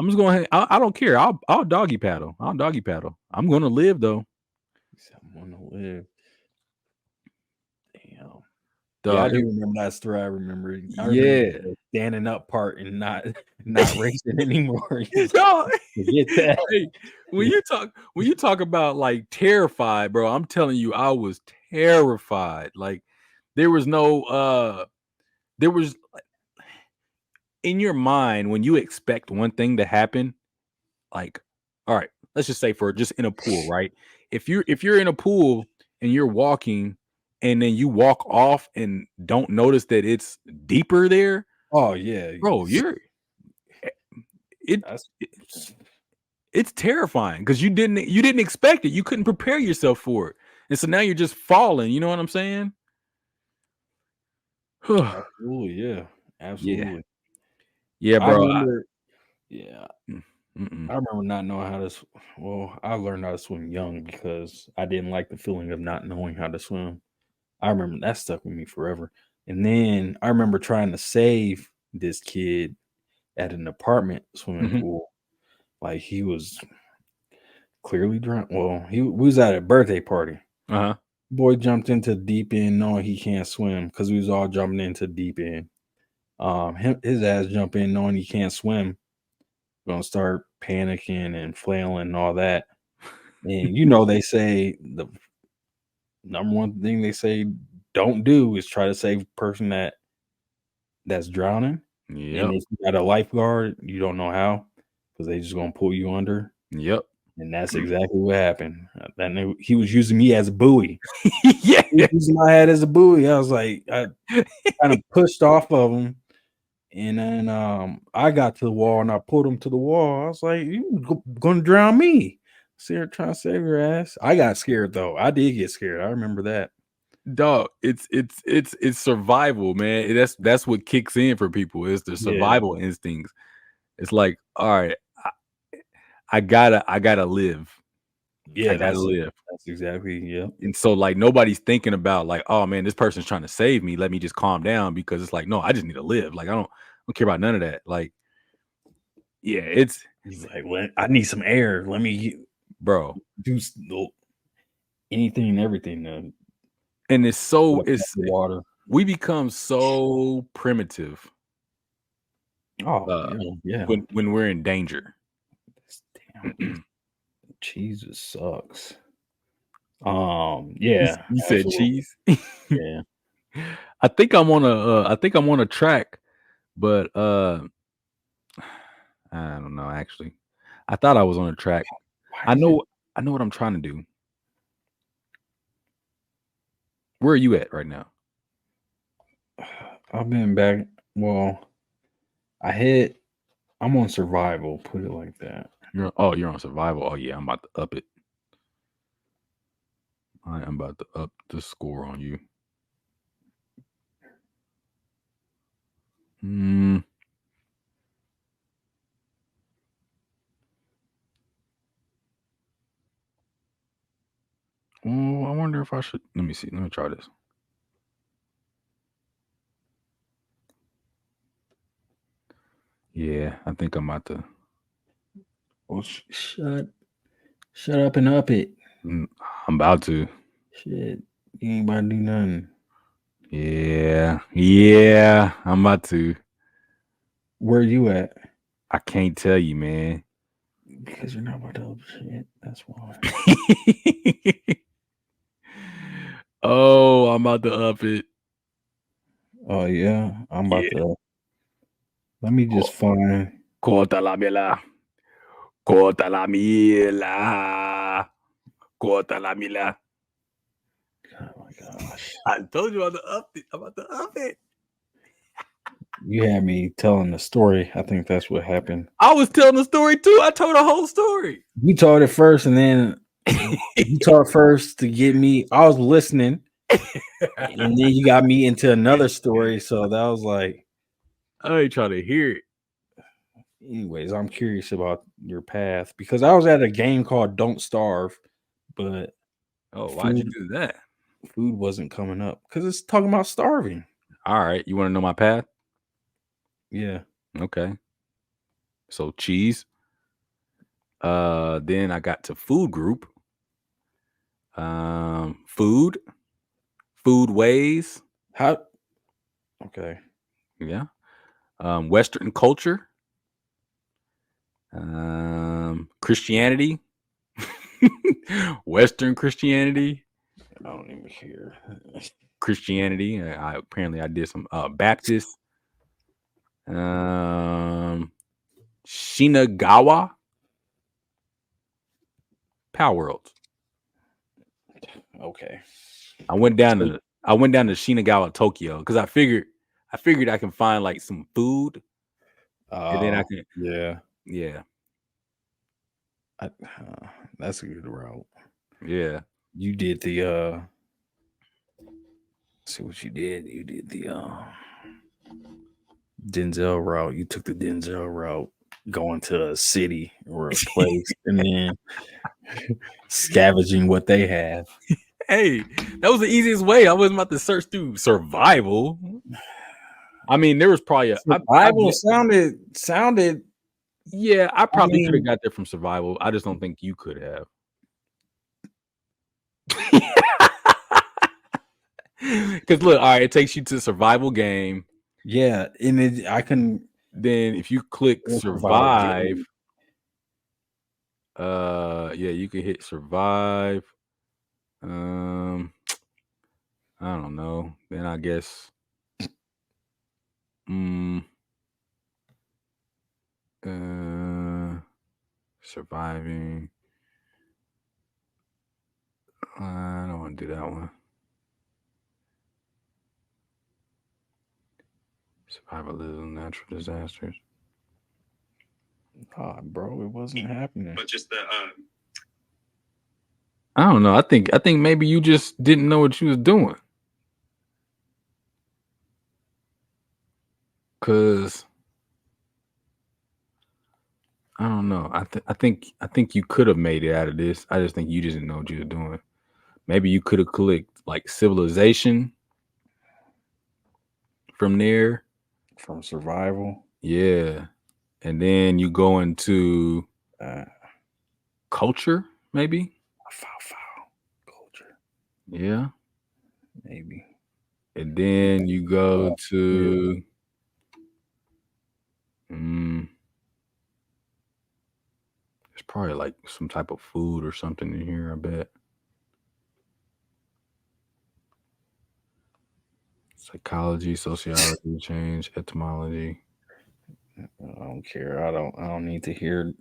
just going. I don't care. I'll doggy paddle. I'm gonna live though. I'm gonna live. Damn. Yeah, I Dog, do remember that story. I remember yeah. the standing up part and not racing anymore. He's like, Dog, forget that. hey, when you talk about, like, terrified, bro, I'm telling you, I was terrified. Like, there was no, there was in your mind, when you expect one thing to happen, like, all right, let's just say for just in a pool, right? If you're in a pool and you're walking and then you walk off and don't notice that it's deeper there, Oh yeah, bro, you're eh, it, that's it it's terrifying because you didn't expect it. You couldn't prepare yourself for it. And so now you're just falling, you know what I'm saying? absolutely, yeah, Yeah. absolutely. Yeah, I bro. remember, yeah, Mm-mm. I remember not knowing how to. Well, I learned how to swim young because I didn't like the feeling of not knowing how to swim. I remember that stuck with me forever. And then I remember trying to save this kid at an apartment swimming Mhm. pool. Like he was clearly drunk. Well, we was at a birthday party. Uh-huh. Boy jumped into the deep end knowing he can't swim because we was all jumping into the deep end. His ass jump in knowing he can't swim, gonna start panicking and flailing and all that. And they say the number one thing they say don't do is try to save a person that's drowning. And Yep. if you got a lifeguard, you don't know how because they just gonna pull you under. Yep. And that's exactly what happened. He was using me as a buoy. Yeah. He was using my head as a buoy. I was like, I kind of pushed off of him. And then I got to the wall and I pulled him to the wall. I was like, you gonna drown me. See her trying to save your ass. I got scared though. I did get scared. I remember that. Dog, it's survival, man. That's what kicks in for people is the Yeah. survival instincts. It's like, all right, I gotta live. I Yeah, gotta that's live. exactly, yeah. And so like nobody's thinking about like, oh man, this person's trying to save me. Let me just calm down because it's like, no, I just need to live. Like I don't care about none of that. Like, yeah, it's He's like, I need some air. Let me bro. do anything and everything to And it's so let it's the water. we become so primitive Oh, uh yeah, yeah. when we're in danger. Damn, Jesus sucks. You, Yeah, you said absolutely. cheese. Yeah. I think I'm on a track, but I don't know actually. I thought I was on a track. Why I is it? know I know what I'm trying to do. Where are you at right now? I've been back. Well, I hit. I'm on survival. Put it like that. You're on survival. Oh yeah, I'm about to up it. I am about to up the score on you. Mm, oh, I wonder if I should let me see. Let me try this. Yeah, I think I'm about to Well, shut up and up it. mm, I'm about to. Shit, you ain't about to do nothing. Yeah. Yeah, I'm about to. Where you at? I can't tell you, man. Because you're not about to up shit. That's why. Oh, I'm about to up it. Oh yeah, I'm about Yeah. to. Let me just Co- find. Corta la mela. Corta la mila. Corta la mila. Oh my gosh, I told you I'm about to up it. I'm about to up it. you had me telling the story. I think that's what happened. I was telling the story too. I told the whole story. You told it first, and then you told first to get me. I was listening, and then you got me into another story. So that was like, I ain't trying to hear it. anyways, I'm curious about your path because I was at a game called Don't Starve, but Oh, why'd you food do that? food wasn't coming up because it's talking about starving. All right. You want to know my path? Yeah. Okay. So cheese. Then I got to food group. Food ways. How? Okay. Yeah. Western culture. Christianity. Western Christianity. I don't even hear. Christianity. Apparently I did some Baptist. Shinagawa. PalWorlds. Okay. I went down to Shinagawa, Tokyo, because I figured I can find like some food, and then I can yeah. That's a good route. Yeah. You did the see what you did. You did the Denzel route. You took the Denzel route, going to a city or a place, and then scavenging what they have. Hey, that was the easiest way. I wasn't about to search through survival. I mean, there was probably survival sounded. Yeah, I probably could have got there from survival. I just don't think you could have. Because look, all right, it takes you to survival game. Yeah, and I can. Then if you click survive, yeah, you can hit survive. I don't know. Then I guess. Surviving. I don't want to do that one. Survivalism, natural disasters. Oh, bro, it wasn't happening. But just the I don't know. I think maybe you just didn't know what you was doing. Cause I don't know. I think you could have made it out of this. I just think you just didn't know what you were doing. Maybe you could have clicked like civilization from there. From survival. Yeah. And then you go into culture, maybe. Culture. Yeah. Maybe. And then you go to there's probably like some type of food or something in here, I bet. Psychology, sociology, change, etymology. I don't care. I don't need to hear.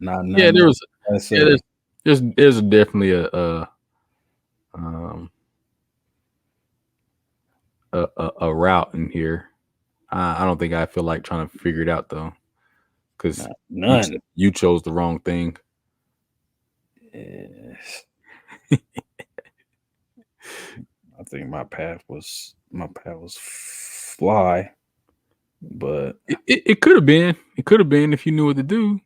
Not yeah, there was. There's definitely a route in here. I don't think I feel like trying to figure it out though, because none. You chose the wrong thing. Yes. I think my path was fly, but it could have been. It could have been if you knew what to do.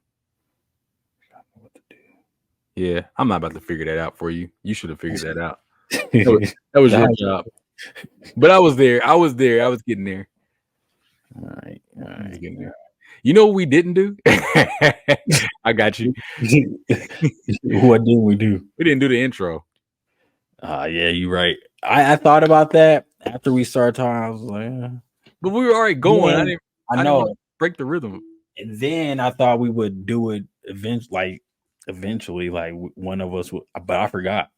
Yeah, I'm not about to figure that out for you. You should have figured that out. That was your job. But I was there. I was getting there. All right. Getting there. You know what we didn't do? I got you. What did we do? We didn't do the intro. Yeah, you're right. I thought about that after we started talking. I was like, but we were already going. Yeah, I know. Didn't break the rhythm. And then I thought we would do it eventually, like one of us would, but I forgot.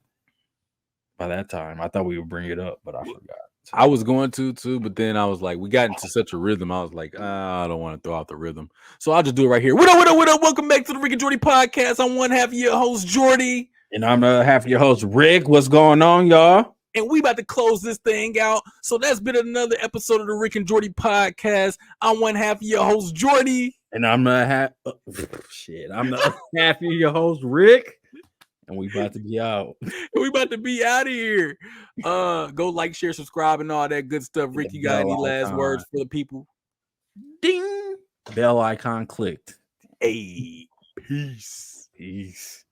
By that time, I thought we would bring it up, but I forgot. So. I was going to too, but then I was like, we got into such a rhythm. I was like, I don't want to throw out the rhythm, so I'll just do it right here. What up? Welcome back to the Rick and Jordy podcast. I'm one half of your host, Jordy, and I'm the other half of your host, Rick. What's going on, y'all? And we about to close this thing out. So that's been another episode of the Rick and Jordy podcast. I'm one half of your host, Jordy, and I'm the half. I'm the other half of your host, Rick. And we about to be out. We about to be out of here. Go like, share, subscribe, and all that good stuff. Rick, you got any last words for the people? Ding! Bell icon clicked. Hey, peace. Peace.